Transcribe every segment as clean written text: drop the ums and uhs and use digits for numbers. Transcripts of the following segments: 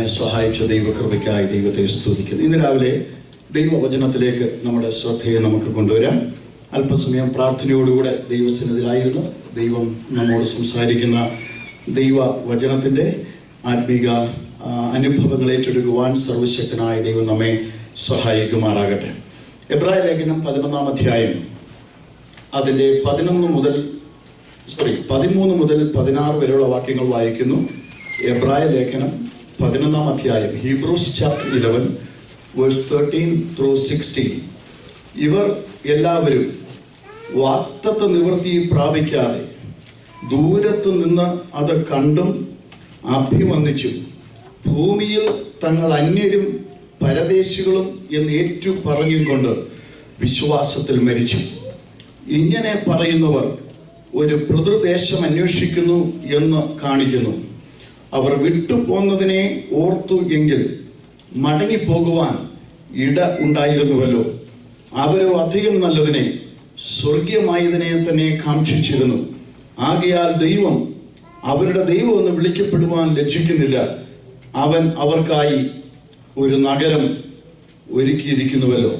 നമ്മെ സഹായിച്ച ദൈവകൃപയ്ക്കായി ദൈവത്തെ സ്തുതിക്കുന്നു. ഇന്ന് രാവിലെ ദൈവവചനത്തിലേക്ക് നമ്മുടെ ശ്രദ്ധയെ നമുക്ക് കൊണ്ടുവരാം. അല്പസമയം പ്രാർത്ഥനയോടുകൂടെ ദൈവസന്നിധിയിലായിരുന്നു. ദൈവം നമ്മോട് സംസാരിക്കുന്ന ദൈവവചനത്തിൻ്റെ ആത്മീക അനുഭവങ്ങൾ ഏറ്റെടുക്കുവാൻ സർവശക്തനായ ദൈവം നമ്മെ സഹായിക്കുമാറാകട്ടെ. എബ്രായ ലേഖനം 11-ാം അധ്യായം അതിൻ്റെ 13 മുതൽ 16 വരെയുള്ള വാക്യങ്ങൾ വായിക്കുന്നു. എബ്രായ ലേഖനം 11-ാം അധ്യായം, ഹീബ്രൂസ് ചാപ്റ്റർ 11 വേഴ്സ് 13-16. ഇവർ എല്ലാവരും വാഗ്ദത്ത നിവൃത്തി പ്രാപിക്കാതെ ദൂരത്തു നിന്ന് അത് കണ്ടും അഭിവന്ദിച്ചും ഭൂമിയിൽ തങ്ങൾ അന്യരും പരദേശികളും എന്ന് ഏറ്റു പറഞ്ഞുകൊണ്ട് വിശ്വാസത്തിൽ മരിച്ചു. ഇങ്ങനെ പറയുന്നവർ ഒരു പിതൃദേശം അന്വേഷിക്കുന്നു എന്ന് കാണിക്കുന്നു. അവർ വിട്ടുപോന്നതിനെ ഓർത്തു എങ്കിൽ മടങ്ങിപ്പോകുവാൻ ഇട ഉണ്ടായിരുന്നുവല്ലോ. അവരോ അധികം നല്ലതിനെ, സ്വർഗീയമായതിനെ തന്നെ കാക്ഷിച്ചിരുന്നു. ആകയാൽ ദൈവം അവരുടെ ദൈവം എന്ന് വിളിക്കപ്പെടുവാൻ ലജ്ജിക്കുന്നില്ല. അവൻ അവർക്കായി ഒരു നഗരം ഒരുക്കിയിരിക്കുന്നുവല്ലോ.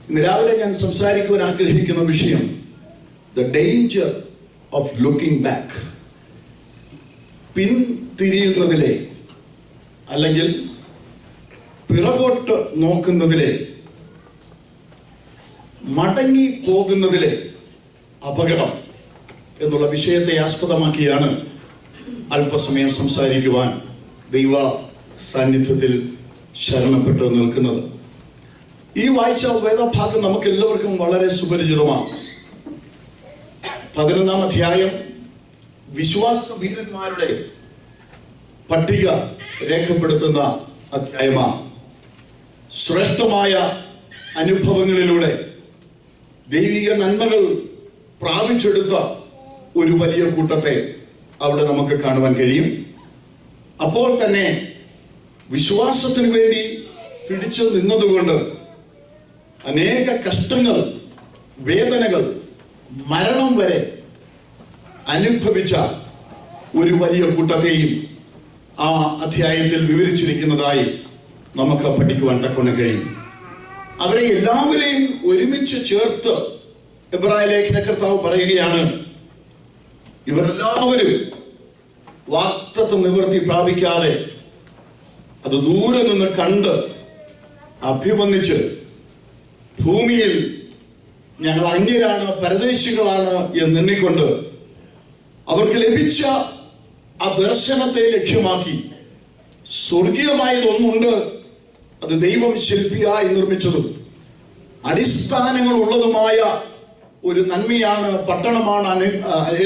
ഇന്ന് രാവിലെ ഞാൻ സംസാരിക്കുവാൻ ആഗ്രഹിക്കുന്ന വിഷയം the danger of looking back. പിന്തിരിയുന്നതിലെ അല്ലെങ്കിൽ പിറകോട്ട് നോക്കുന്നതിലെ, മടങ്ങി പോകുന്നതിലെ അപകടം എന്നുള്ള വിഷയത്തെ ആസ്പദമാക്കിയാണ് അല്പസമയം സംസാരിക്കുവാൻ ദൈവ സാന്നിധ്യത്തിൽ ശരണപ്പെട്ടു നിൽക്കുന്നത്. ഈ വായിച്ച വേദഭാഗം നമുക്ക് എല്ലാവർക്കും വളരെ സുപരിചിതമാണ്. 11-ാം അധ്യായം വിശ്വാസ വീരന്മാരുടെ പട്ടിക രേഖപ്പെടുത്തുന്ന അധ്യായമാണ്. ശ്രേഷ്ഠമായ അനുഭവങ്ങളിലൂടെ ദൈവിക നന്മകൾ പ്രാപിച്ചെടുത്ത ഒരു വലിയ കൂട്ടത്തെ അവിടെ നമുക്ക് കാണുവാൻ കഴിയും. അപ്പോൾ തന്നെ വിശ്വാസത്തിന് വേണ്ടി പിടിച്ചു നിന്നതുകൊണ്ട് അനേക കഷ്ടങ്ങൾ, വേദനകൾ, മരണം വരെ അനുഭവിച്ച ഒരു വലിയ കൂട്ടത്തെയും ആ അധ്യായത്തിൽ വിവരിച്ചിരിക്കുന്നതായി നമുക്ക് പഠിക്കുവാൻ തക്കവണ്ണം കഴിയും. അവരെ എല്ലാവരെയും ഒരുമിച്ച് ചേർത്ത് എബ്രായ ലേഖനകർത്താവ് പറയുകയാണ്, ഇവരെല്ലാവരും വാഗ്ദത്ത നിവൃത്തി പ്രാപിക്കാതെ അത് ദൂരെ നിന്ന് കണ്ട് അഭിവന്ദിച്ച് ഭൂമിയിൽ ഞങ്ങൾ അന്യരാണ്, പരദേശികളാണ് എന്നെണ്ണിക്കൊണ്ട് അവർക്ക് ലഭിച്ച ആ ദർശനത്തെ ലക്ഷ്യമാക്കി സ്വർഗീയമായതൊന്നുണ്ട്. അത് ദൈവം ശില്പിയായി നിർമ്മിച്ചതും അടിസ്ഥാനങ്ങൾ ഉള്ളതുമായ ഒരു നന്മയാണ്, പട്ടണമാണ്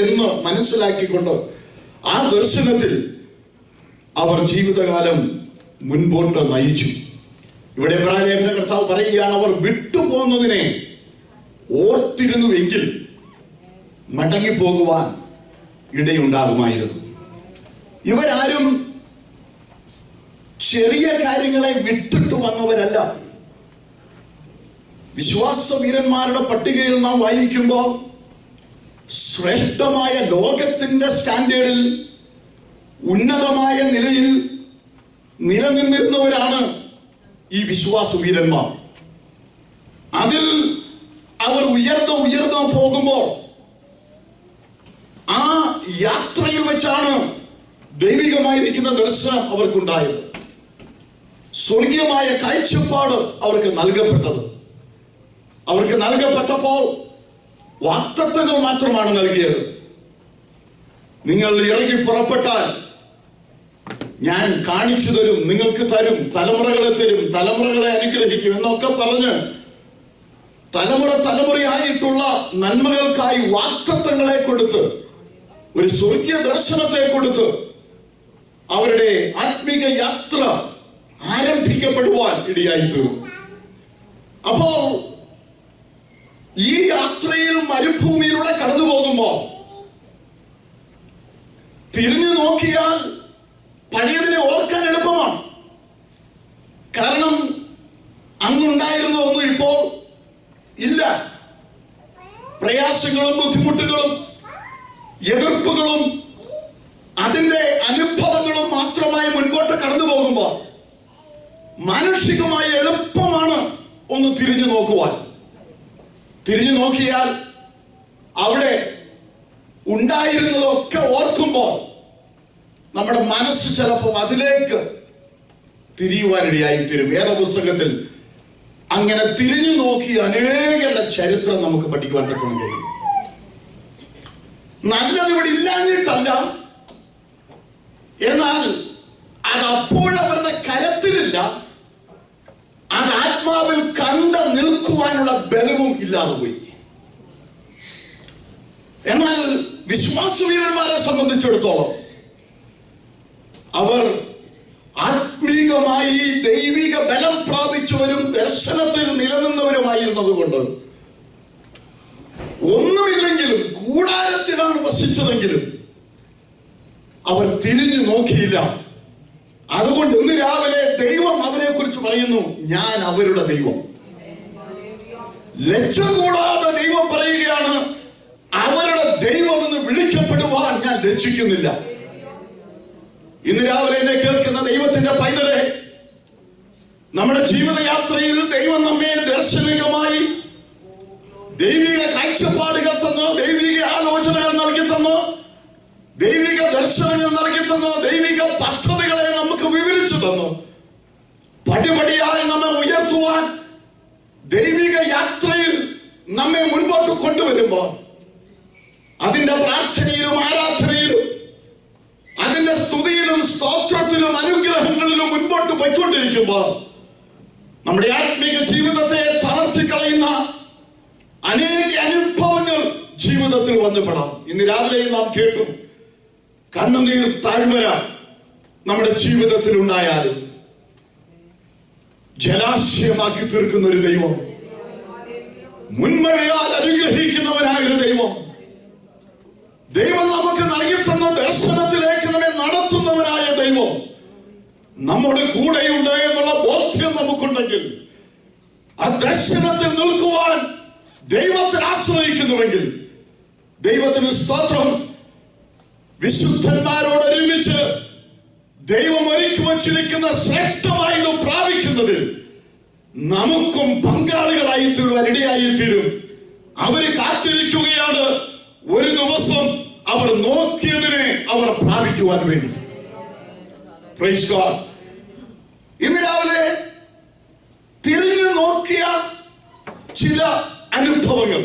എന്ന് മനസ്സിലാക്കിക്കൊണ്ട് ആ ദർശനത്തിൽ അവർ ജീവിതകാലം മുൻപോട്ട് നയിച്ചു. ഇവിടെ എബ്രായ ലേഖന കർത്താവ് പറയുകയാണ്, അവർ വിട്ടുപോകുന്നതിനെ ഓർത്തിരുന്നുവെങ്കിൽ മടങ്ങിപ്പോകുവാൻ ഇടയുണ്ടാകുമായിരുന്നു. ഇവരാരും ചെറിയ കാര്യങ്ങളെ വിട്ടിട്ട് വന്നവരല്ല. വിശ്വാസ വീരന്മാരുടെ പട്ടികയിൽ നാം വായിക്കുമ്പോൾ ശ്രേഷ്ഠമായ ലോകത്തിന്റെ സ്റ്റാൻഡേർഡിൽ ഉന്നതമായ നിലയിൽ നിലനിന്നിരുന്നവരാണ് ഈ വിശ്വാസ വീരന്മാർ. അതിൽ അവർ ഉയർന്നു പോകുമ്പോൾ ആ യാത്രയിൽ വെച്ചാണ് ദൈവികമായിരിക്കുന്ന ദർശനം അവർക്കുണ്ടായത്. സ്വർഗീയമായ കാഴ്ചപ്പാട് അവർക്ക് നൽകപ്പെട്ടത്. അവർക്ക് നൽകപ്പെട്ടപ്പോൾ വാഗ്ദത്തങ്ങൾ മാത്രമാണ് നൽകിയത്. നിങ്ങൾ ഇറങ്ങി പുറപ്പെട്ടാൽ ഞാൻ കാണിച്ചു തരും, നിങ്ങൾക്ക് തരും, തലമുറകളെ തരും, തലമുറകളെ അനുഗ്രഹിക്കും എന്നൊക്കെ പറഞ്ഞ് തലമുറയായിട്ടുള്ള നന്മകൾക്കായി വാഗ്ദത്തങ്ങളെ കൊടുത്ത്, ഒരു സ്വർഗീയ ദർശനത്തെ കൊടുത്ത് അവരുടെ ആത്മീക യാത്ര ആരംഭിക്കപ്പെടുവാൻ ഇടയായി തീർന്നു. അപ്പോൾ ഈ യാത്രയിൽ മരുഭൂമിയിലൂടെ കടന്നു പോകുമ്പോൾ തിരിഞ്ഞു നോക്കിയാൽ പഴയതിനെ ഓർക്കാൻ എളുപ്പമാണ്. കാരണം അന്നുണ്ടായിരുന്ന ഒന്നും ഇപ്പോൾ ഇല്ല. പ്രയാസങ്ങളും ബുദ്ധിമുട്ടുകളും എതിർപ്പുകളും അതിന്റെ അനുഭവങ്ങളും മാത്രമായി മുൻപോട്ട് കടന്നു പോകുമ്പോൾ മാനുഷികമായ എളുപ്പമാണ് ഒന്ന് തിരിഞ്ഞു നോക്കുവാൻ. തിരിഞ്ഞു നോക്കിയാൽ അവിടെ ഉണ്ടായിരുന്നതൊക്കെ ഓർക്കുമ്പോൾ നമ്മുടെ മനസ്സ് ചിലപ്പോൾ അതിലേക്ക് തിരിയുവാനിടയായി തീരും. വേദപുസ്തകത്തിൽ അങ്ങനെ തിരിഞ്ഞു നോക്കി അനേകരുടെ ചരിത്രം നമുക്ക് പഠിക്കുവാൻ തക്കണം കഴിയും. നല്ലത് ഇവിടെ ഇല്ലാഞ്ഞിട്ടല്ല, എന്നാൽ അത് അപ്പോഴവരുടെ കരത്തിലില്ല, അത് ആത്മാവിൽ കണ്ട് നിൽക്കുവാനുള്ള ബലവും ഇല്ലാതെ പോയി. എന്നാൽ വിശ്വാസവീരന്മാരെ സംബന്ധിച്ചിടത്തോളം അവർ ആത്മീകമായി ദൈവിക ബലം പ്രാപിച്ചവരും ദർശനത്തിൽ നിലനിന്നവരുമായിരുന്നത് കൊണ്ട് ഒന്നുമില്ലെങ്കിലും കൂടാരത്തിലാണ് വസിച്ചതെങ്കിലും അവർ തിരിഞ്ഞു നോക്കിയില്ല. അതുകൊണ്ട് ഇന്ന് രാവിലെ ദൈവം അവരെ കുറിച്ച് പറയുന്നു, ഞാൻ അവരുടെ ദൈവം. ലജ്ജ കൂടാതെ ദൈവം പറയുകയാണ്, അവരുടെ ദൈവം എന്ന് വിളിക്കപ്പെടുവാൻ ഞാൻ ലജ്ജിക്കുന്നില്ല. ഇന്ന് രാവിലെ എന്നെ കേൾക്കുന്ന ദൈവത്തിന്റെ പൈതലെ, നമ്മുടെ ജീവിതയാത്രയിൽ ദൈവം നമ്മെ ദർശനികമായി ദൈവിക കാഴ്ചപ്പാടുകൾ തന്നു, ദൈവിക ആലോചനകൾ നൽകി തന്നു, ദൈവിക ദർശനങ്ങൾ നൽകി തന്നു, ദൈവിക പദ്ധതികളെ നമുക്ക് വിവരിച്ചു തന്നു. പടിപടിയായി നമ്മെ ഉയർത്തുവാൻ ദൈവിക യാത്രയിൽ നമ്മെ മുൻപോട്ട് കൊണ്ടുവരുമ്പോൾ അതിന്റെ പ്രാർത്ഥനയിലും ആരാധനയിലും അതിന്റെ സ്തുതിയിലും സ്തോത്രത്തിലും അനുഗ്രഹങ്ങളിലും മുൻപോട്ട് പോയിക്കൊണ്ടിരിക്കുമ്പോൾ നമ്മുടെ ആത്മീക ജീവിതത്തെ തളർത്തിക്കളയുന്ന അനേക അനുഭവങ്ങൾ ജീവിതത്തിൽ വന്നുപെടാം. ഇന്ന് രാവിലെ നാം കേട്ടു, കണ്ണുനീർ താഴ്വര നമ്മുടെ ജീവിതത്തിൽ ഉണ്ടായാലും ജലാശയമാക്കി തീർക്കുന്ന ഒരു ദൈവം, മുൻമഴയാൽ അനുഗ്രഹിക്കുന്നവനായ ഒരു ദൈവം, ദൈവം നമുക്ക് നൽകിത്തന്ന ദർശനത്തിലേക്ക് നമ്മെ നടത്തുന്നവനായ ദൈവം നമ്മുടെ കൂടെയുണ്ട് എന്നുള്ള ബോധ്യം നമുക്കുണ്ടെങ്കിൽ, ആ ദർശനത്തിൽ നിൽക്കുവാൻ ദൈവത്തിൽ ആശ്രയിക്കുന്നുവെങ്കിൽ ദൈവത്തിന് സ്തോത്രം. വിശുദ്ധന്മാരോട് ഒരുമിച്ച് ദൈവം ഒരുക്കി വച്ചിരിക്കുന്ന ശ്രേഷ്ഠമായത് പ്രാപിക്കുന്നതിൽ നമുക്കും പങ്കാളികളായി തീരുവാൻ ഇടയായി തീരും. അവര് കാത്തിരിക്കുകയാണ് ഒരു ദിവസം അവർ നോക്കിയതിനെ അവർ പ്രാപിക്കുവാൻ വേണ്ടി. Praise God. ഇന്ന് രാവിലെ തിരിഞ്ഞു നോക്കിയ ചില അനുഭവങ്ങൾ,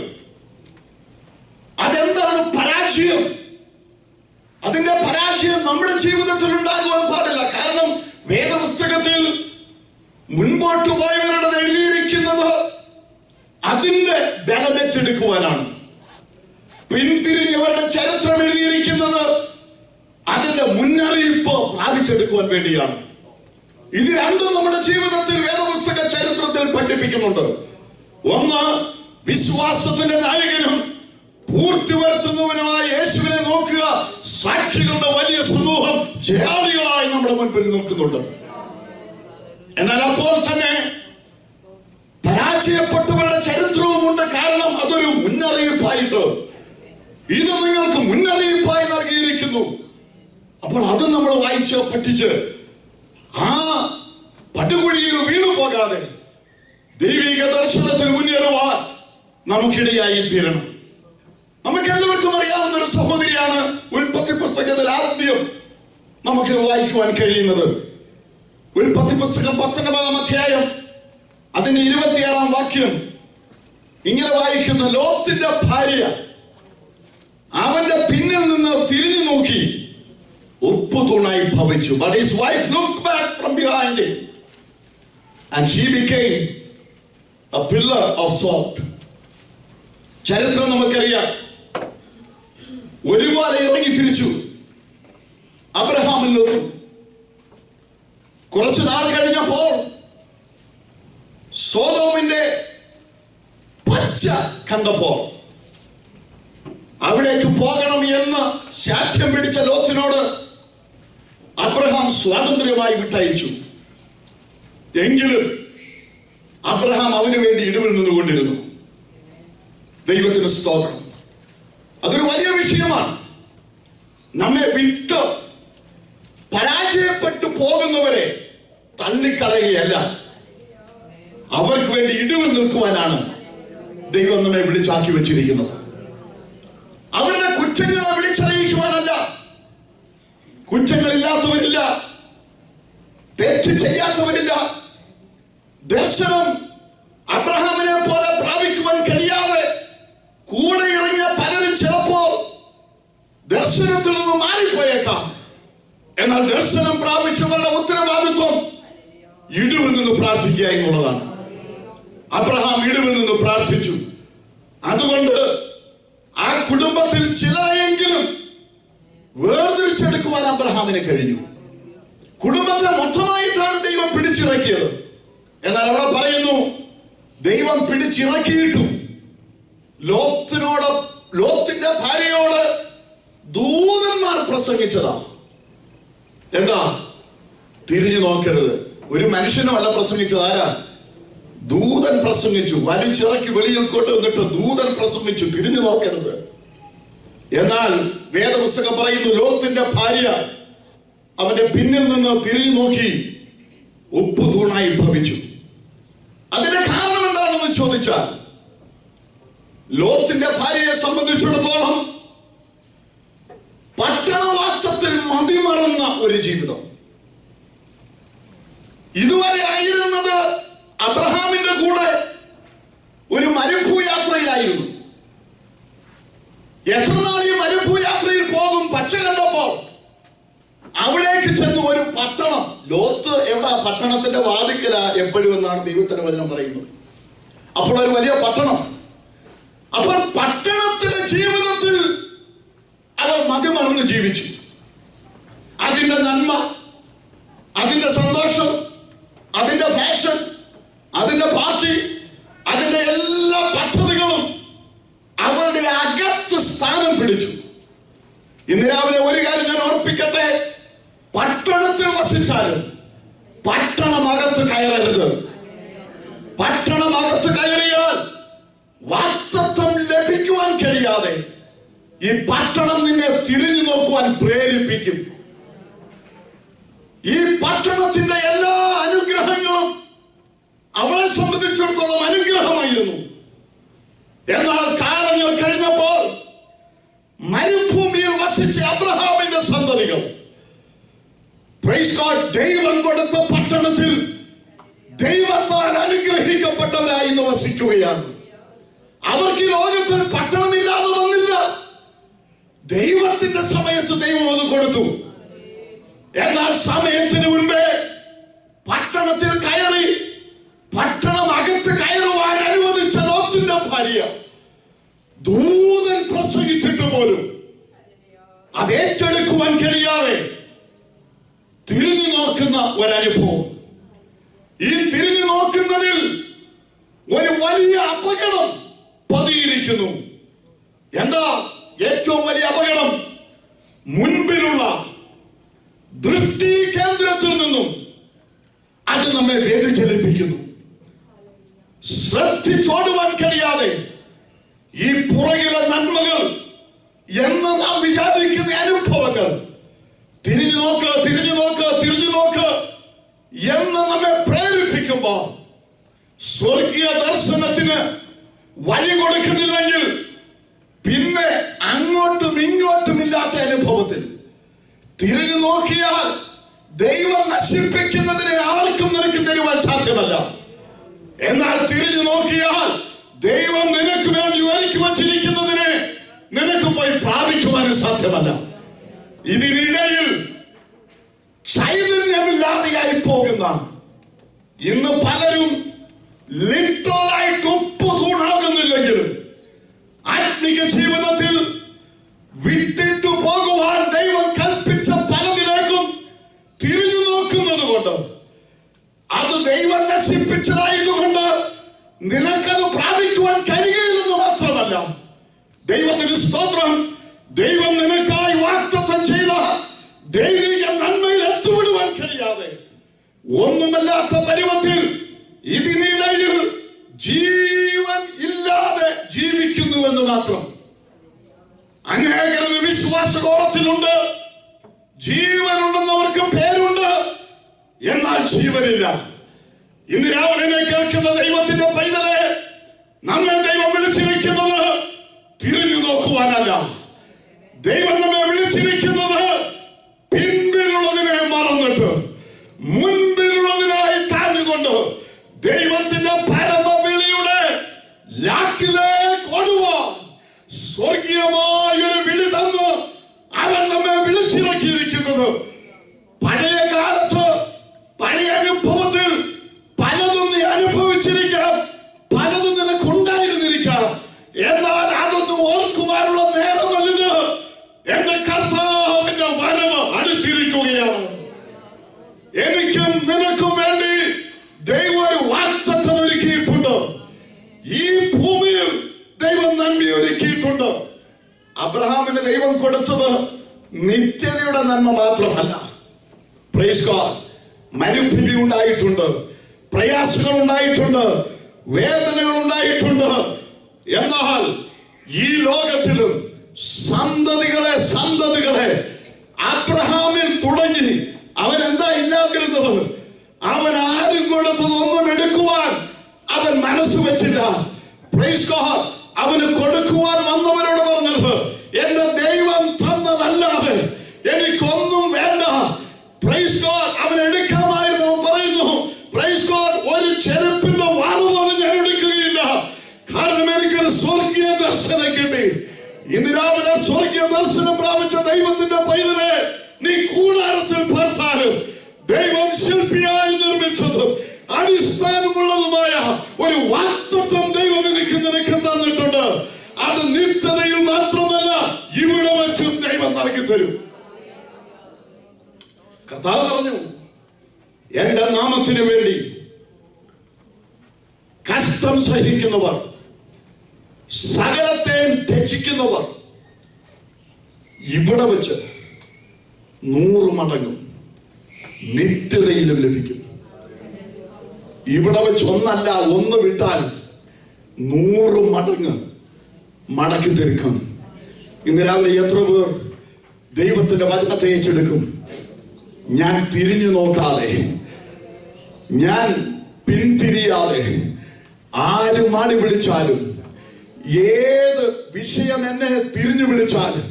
അതെന്താണ് പരാജയം? അതിന്റെ പരാജയം നമ്മുടെ ജീവിതത്തിൽ ഉണ്ടാകുവാൻ പാടില്ല. കാരണം വേദപുസ്തകത്തിൽ മുൻപോട്ട് പോയവരുടെ എഴുതിയിരിക്കുന്നത് അതിന്റെ ബലമേറ്റെടുക്കുവാനാണ്. പിന്തിരിഞ്ഞവരുടെ ചരിത്രം എഴുതിയിരിക്കുന്നത് അതിന്റെ മുന്നറിയിപ്പ് പ്രാപിച്ചെടുക്കുവാൻ വേണ്ടിയാണ്. ഇത് രണ്ടും നമ്മുടെ ജീവിതത്തിൽ വേദപുസ്തക ചരിത്രത്തിൽ പഠിപ്പിക്കുന്നുണ്ട്. ഒന്ന്, വിശ്വാസത്തിന്റെ നായകനും പൂർത്തി വരുത്തുന്നവനുമായ യേശുവിനെ നോക്കുക. സാക്ഷികളുടെ വലിയ സമൂഹം ജയാളികളായി നമ്മുടെ മുൻപിൽ നിൽക്കുന്നുണ്ട്. എന്നാൽ അപ്പോൾ തന്നെ പരാജയപ്പെട്ടവരുടെ ചരിത്രവുമുണ്ട്. കാരണം അതൊരു മുന്നറിയിപ്പായിട്ട്, ഇത് നിങ്ങൾക്ക് മുന്നറിയിപ്പായി നൽകിയിരിക്കുന്നു. അപ്പോൾ അത് നമ്മൾ വായിച്ച് പഠിച്ച് ആ പടുകുഴിയിൽ വീണു പോകാതെ ദൈവിക ദർശനത്തിൽ മുന്നേറുവാൻ നമുക്കിടയായി തീരണം. നമുക്ക് എല്ലാവർക്കും അറിയാവുന്ന ഒരു സഹോദരിയാണ് ഉൽപ്പത്തി പുസ്തകത്തിൽ ആദ്യം നമുക്ക് വായിക്കുവാൻ കഴിയുന്നത്. ഉൽപ്പത്തി പുസ്തകം 19-ാം അധ്യായം അതിന്റെ 26-ാം വാക്യം ഇങ്ങനെ വായിക്കുന്നു: ലോത്തിന്റെ ഭാര്യ അവന്റെ പിന്നിൽ നിന്ന് തിരിഞ്ഞു നോക്കി ഉപ്പു തൂണായി ഭവിച്ചു. But his wife looked back from behind him and she became a pillar of salt. ചരിത്രം നമുക്കറിയാം. ഒരുപോലെ ഇറങ്ങി തിരിച്ചു അബ്രഹാമിൽ നോക്കും. കുറച്ചു നാൾ കഴിഞ്ഞപ്പോൾ സോദോമിന്റെ പച്ച കണ്ടപ്പോൾ അവിടേക്ക് പോകണം എന്ന് ശാഠ്യം പിടിച്ച ലോത്തിനോട് അബ്രഹാം സ്വാതന്ത്ര്യമായി വിട്ടയച്ചു. എങ്കിലും അബ്രഹാം അവന് വേണ്ടി ഇടിവിൽ നിന്നുകൊണ്ടിരുന്നു. ദൈവത്തിന് സ്തോത്രം. അതൊരു വലിയ വിഷയമാണ്. നമ്മെ വിട്ട് പോകുന്നവരെ തള്ളിക്കളയുകയല്ല, അവർക്ക് വേണ്ടി ഇടിവിൽ നിൽക്കുവാനാണ് ദൈവം നമ്മെ വിളിച്ചാക്കി വെച്ചിരിക്കുന്നത്. അവരുടെ കുറ്റങ്ങളെ വിളിച്ചറിയിക്കുവാനല്ല. കുറ്റങ്ങളില്ലാത്തവരില്ല, തെറ്റ് ചെയ്യാത്തവരില്ല. ദർശനം അബ്രഹാമിനെ പോലെ പ്രാപിക്കുവാൻ കഴിയാതെ കൂടെ ഇറങ്ങിയ പലരും ചിലപ്പോൾ ദർശനത്തിൽ നിന്ന് മാറിപ്പോയേക്കാം. എന്നാൽ ദർശനം പ്രാപിച്ചവരുടെ ഉത്തരവാദിത്വം ഇടിവിൽ നിന്ന് പ്രാർത്ഥിക്കുക എന്നുള്ളതാണ്. അബ്രഹാം ഇടിവിൽ നിന്ന് പ്രാർത്ഥിച്ചു. അതുകൊണ്ട് ആ കുടുംബത്തിൽ ചിലരെയെങ്കിലും വേർതിരിച്ചെടുക്കുവാൻ അബ്രഹാമിന് കഴിഞ്ഞു. കുടുംബത്തെ മൊത്തമായിട്ടാണ് ദൈവം പിടിച്ചിറക്കിയത്. എന്നാൽ അവിടെ പറയുന്നു, ദൈവം പിടിച്ചിറക്കിയിട്ടും ലോത്തിന്റെ ഭാര്യയോട് ദൂതന്മാർ പ്രസംഗിച്ചതാ. എന്താ? തിരിഞ്ഞു നോക്കരുത്. ഒരു മനുഷ്യനുമല്ല പ്രസംഗിച്ചത്. ആരാ? ദൂതൻ പ്രസംഗിച്ചു. വലിച്ചിറക്കി വെളിയിൽ കൊണ്ടുവന്നിട്ട് ദൂതൻ പ്രസംഗിച്ചു, തിരിഞ്ഞു നോക്കരുത്. എന്നാൽ വേദപുസ്തകം പറയുന്നു, ലോത്തിന്റെ ഭാര്യ അവന്റെ പിന്നിൽ നിന്ന് തിരിഞ്ഞു നോക്കി ഉപ്പ് തൂണായി ഭവിച്ചു. അതിന്റെ കാരണം എന്താണെന്ന് ചോദിച്ചാൽ, ലോത്തിന്റെ ഭാര്യയെ സംബന്ധിച്ചിടത്തോളം പട്ടണവാസത്തിൽ മതിമറന്ന ഒരു ജീവിതം. ഇതുവരെ ആയിരുന്നത് അബ്രഹാമിന്റെ കൂടെ ഒരു മരുഭൂയാത്രയിലായിരുന്നു. എത്ര നാൾ ഈ മരുഭൂയാത്രയിൽ പോകും? പക്ഷെ കണ്ടപ്പോൾ അവിടേക്ക് ചെന്ന് ഒരു പട്ടണം. ലോത്ത് എവിടെ? പട്ടണത്തിന്റെ വാതിക്കല എപ്പോഴും എന്നാണ് ദൈവത്തിന്റെ വചനം പറയുന്നത്. അപ്പോൾ ഒരു വലിയ പട്ടണം. അപ്പോൾ പട്ടണത്തിലെ ജീവിതത്തിൽ അവർ മതിമറന്ന് ജീവിച്ചു. അതിന്റെ നന്മ, അതിന്റെ സന്തോഷം, അതിന്റെ ഫാഷൻ, അതിന്റെ പാർട്ടി, അതിന്റെ എല്ലാ പദ്ധതികളും അവരുടെ അകത്ത് സ്ഥാനം പിടിച്ചു. ഇന്ന് രാവിലെ ഒരു കാര്യം ഞാൻ ഓർപ്പിക്കട്ടെ, പട്ടണത്തിൽ വസിച്ചാലും പട്ടണമകത്ത് കയറരുത്. പട്ടണമകത്ത് കയറിയാൽ വാക്തത്വം ലഭിക്കുവാൻ കഴിയാതെ ഈ പട്ടണം നിന്നെ തിരിഞ്ഞു നോക്കുവാൻ പ്രേരിപ്പിക്കും. ഈ പട്ടണത്തിന്റെ എല്ലാ അനുഗ്രഹങ്ങളും അവളെ സംബന്ധിച്ചിടത്തോളം അനുഗ്രഹമായിരുന്നു. എന്നാൽ കാലങ്ങൾ കഴിഞ്ഞപ്പോൾ മരുഭൂമിയിൽ വസിച്ച അബ്രഹാമിന്റെ സന്തതികൾ ദൈവം കൊടുത്ത പട്ടണത്തിൽ ദൈവത്താൽ അനുഗ്രഹിക്കപ്പെട്ടവരായി ഇന്ന് വസിക്കുകയാണ്. അവർക്ക് ഈ ലോകത്തിൽ പട്ടണമില്ലാതെ വന്നില്ല. ദൈവത്തിന്റെ സമയത്ത് ദൈവം അത് കൊടുത്തു. എന്നാൽ സമയത്തിന് മുൻപേ പട്ടണത്തിൽ കയറി പട്ടണം അകത്ത് കയറുവാൻ അനുവദിച്ച ലോത്തിന്റെ ഭാര്യ ദൂതൻ പ്രസംഗിച്ചിട്ട് പോലും അത് ഏറ്റെടുക്കുവാൻ കഴിയാതെ തിരിഞ്ഞു നോക്കുന്ന ഒരനുഭവം. ഈ തിരിഞ്ഞു നോക്കുന്നതിൽ ഒരു വലിയ അപകടം പതിയിരിക്കുന്നു. എന്താ ഏറ്റവും വലിയ അപകടം? മുൻപിലുള്ള ദൃഷ്ടി കേന്ദ്രത്തിൽ നിന്നും അത് നമ്മെ വ്യതിചലിപ്പിക്കുന്നു. ശ്രദ്ധിച്ചോടുവാൻ കഴിയാതെ ഈ പുറകിലെ നന്മകൾ എന്ന് നാം വിചാരിക്കുന്ന അനുഭവങ്ങൾ തിരിഞ്ഞു നോക്ക്, തിരിഞ്ഞു നോക്ക്, തിരിഞ്ഞു നോക്ക് എന്ന് നമ്മെ പ്രേരിപ്പിക്കുമ്പോൾ സ്വർഗീയ ദർശനത്തിന് വഴി കൊടുക്കുന്നില്ലെങ്കിൽ പിന്നെ അങ്ങോട്ടും ഇങ്ങോട്ടും ഇല്ലാത്ത അനുഭവത്തിൽ തിരിഞ്ഞു നോക്കിയാൽ ദൈവം നശിപ്പിക്കുന്നതിനെ ആർക്കും നിനക്ക് തരുവാൻ സാധ്യമല്ല. എന്നാൽ തിരിഞ്ഞു നോക്കിയാൽ ദൈവം നിനക്ക് വേണ്ടി ഒരുക്കി വച്ചിരിക്കുന്നതിനെ നിനക്ക് പോയി പ്രാപിക്കുവാനും സാധ്യമല്ല. ഇതിനിടയിൽ ചൈതന്യമില്ലാതെയായി പോകുന്ന ഇന്ന് പലരും ലിറ്ററലായിട്ട് ഉപ്പ് തൂണാകുന്നില്ലെങ്കിലും ആത്മീക ജീവിതത്തിൽ വിട്ടിട്ടു പോകുവാൻ ദൈവം കൽപ്പിച്ച പലതിലേക്കും തിരിഞ്ഞു നോക്കുന്നത് കൊണ്ട് അത് ദൈവം നശിപ്പിച്ചതായതുകൊണ്ട് നിനക്കത് പ്രാപിക്കുവാൻ കഴിയില്ലെന്ന് മാത്രമല്ല, ദൈവത്തിന് സ്തോത്രം, ദൈവം നിനക്കായി വാഗ്ദത്തം ചെയ്ത ദൈവിക നന്മയിൽ എത്തിവിടുവാൻ കഴിയാതെ ഒന്നുമല്ലാത്ത പരുവത്തിൽ ഇതിനിടയിൽ ജീവൻ ഇല്ലാതെ ജീവിക്കുന്നുവെന്ന് മാത്രം. അനേകരുടെ വിശ്വാസകോളത്തിലുണ്ട്, ജീവനുണ്ടെന്നവർക്ക് പേരുണ്ട്, എന്നാൽ ജീവനില്ല. ഇന്ന് രാവിലെ കേൾക്കുന്ന ദൈവത്തിന്റെ പൈതലെ, നമ്മെ ദൈവം വിളിച്ചിരിക്കുന്നത് തിരിഞ്ഞു നോക്കുവാനല്ല. ദൈവം നമ്മെ വിളിച്ചിരിക്കുന്നത് പിൻപിലുള്ളതിനെ മറന്നിട്ട് മുൻപിലുള്ളതിനായി താഴ്ന്നുകൊണ്ട് ദൈവത്തിന്റെ പരമവിളിയുടെ ലാക്കിലേക്ക് ഓടുവാൻ സ്വർഗീയമായൊരു വിളി തന്ന് അവൻ നമ്മെ വിളിച്ചിറക്കിയിരിക്കുന്നത്. പഴയ കാലത്ത് പഴയ അനുഭവത്തിൽ പലതും നീ അനുഭവിച്ചിരിക്കാം, പലതും നിനക്കുണ്ടായിരുന്നിരിക്കാം. എന്നാൽ അതൊന്നും ഓർക്കുവാനുള്ള നേരമല്ലത്. എന്റെ കർത്താവിന്റെ വരവ് അടുത്തിരിക്കുകയാണ്. എനിക്കും നിനക്കും വേണ്ടി ദൈവം ഒരു വാഗ്ദത്തം ഒരുക്കിയിട്ടുണ്ട്. ഈ ഭൂമിയിൽ ദൈവം നന്മ ഒരുക്കിയിട്ടുണ്ട്. അബ്രഹാമിന് ദൈവം കൊടുത്തത് നിത്യതയുടെ നന്മ മാത്രമല്ല. Praise God. മരുഭൂമി ഉണ്ടായിട്ടുണ്ട്, പ്രയാസങ്ങൾ ഉണ്ടായിട്ടുണ്ട്, വേദനകൾ ഉണ്ടായിട്ടുണ്ട്. എന്നാൽ ഈ ലോകത്തിലും സന്തതികളെ അബ്രഹാമിൽ തുടങ്ങി അവൻ എന്താ ഇല്ലാതിരുന്നത്? അവൻ ആരും കൊടുത്തതൊന്നും എടുക്കുവാൻ അവൻ മനസ്സ് വെച്ചില്ല. Praise God. അവന് കൊടുക്കുവാൻ വന്നവരോട് പറഞ്ഞത്, എന്റെ ദൈവം തന്നതല്ലാതെ എനിക്കൊന്നും വേണ്ട. Praise God. അവൻ എടുക്കാമായിരുന്നു. പറയുന്നു, പ്രൈസ് ഗോഡ്, ഒരു ചെരുപ്പിന്റെ വാറ് പോലും ഞാൻ എടുക്കുകയില്ല. കാരണം എനിക്കൊരു സ്വർഗീയ ദർശനം കിട്ടി. ഇന്ന് രാവിലെ സ്വർഗീയ ദർശനം പ്രാപിച്ച ദൈവത്തിന്റെ പൈതലെ, നീ കൂടാരത്തിൽ പാർത്താലും ദൈവം ശില്പിയായി നിർമ്മിച്ചതും അടിസ്ഥാനമുള്ളതുമായ ഒരു വാഗ്ദത്തം ദൈവം നിനക്ക് തന്നിട്ടുണ്ട്. അത് നിത്യതയിൽ മാത്രമല്ല, ഇവിടെ വെച്ചും ദൈവം നൽകി തരും. കർത്താവ് പറഞ്ഞു, എന്റെ നാമത്തിന് വേണ്ടി കഷ്ടം സഹിക്കുന്നവർ, സകലത്തെയും ത്യജിക്കുന്നവർ ഇവിടെ വെച്ച് 100 മടങ്ങും നിത്യതയിലും ലഭിക്കും. ഇവിടെ വെച്ച് ഒന്നല്ല, ഒന്ന് വിട്ടാൽ 100 മടങ്ങ് മടക്കി തീർക്കും. ഇന്ന് രാവിലെ എത്ര പേർ ദൈവത്തിന്റെ വചനത്തെ ഏറ്റെടുക്കും? ഞാൻ തിരിഞ്ഞു നോക്കാതെ, ഞാൻ പിന്തിരിയാതെ, ആര് മാടി വിളിച്ചാലും, ഏത് വിഷയം എന്നെ തിരിഞ്ഞു വിളിച്ചാലും,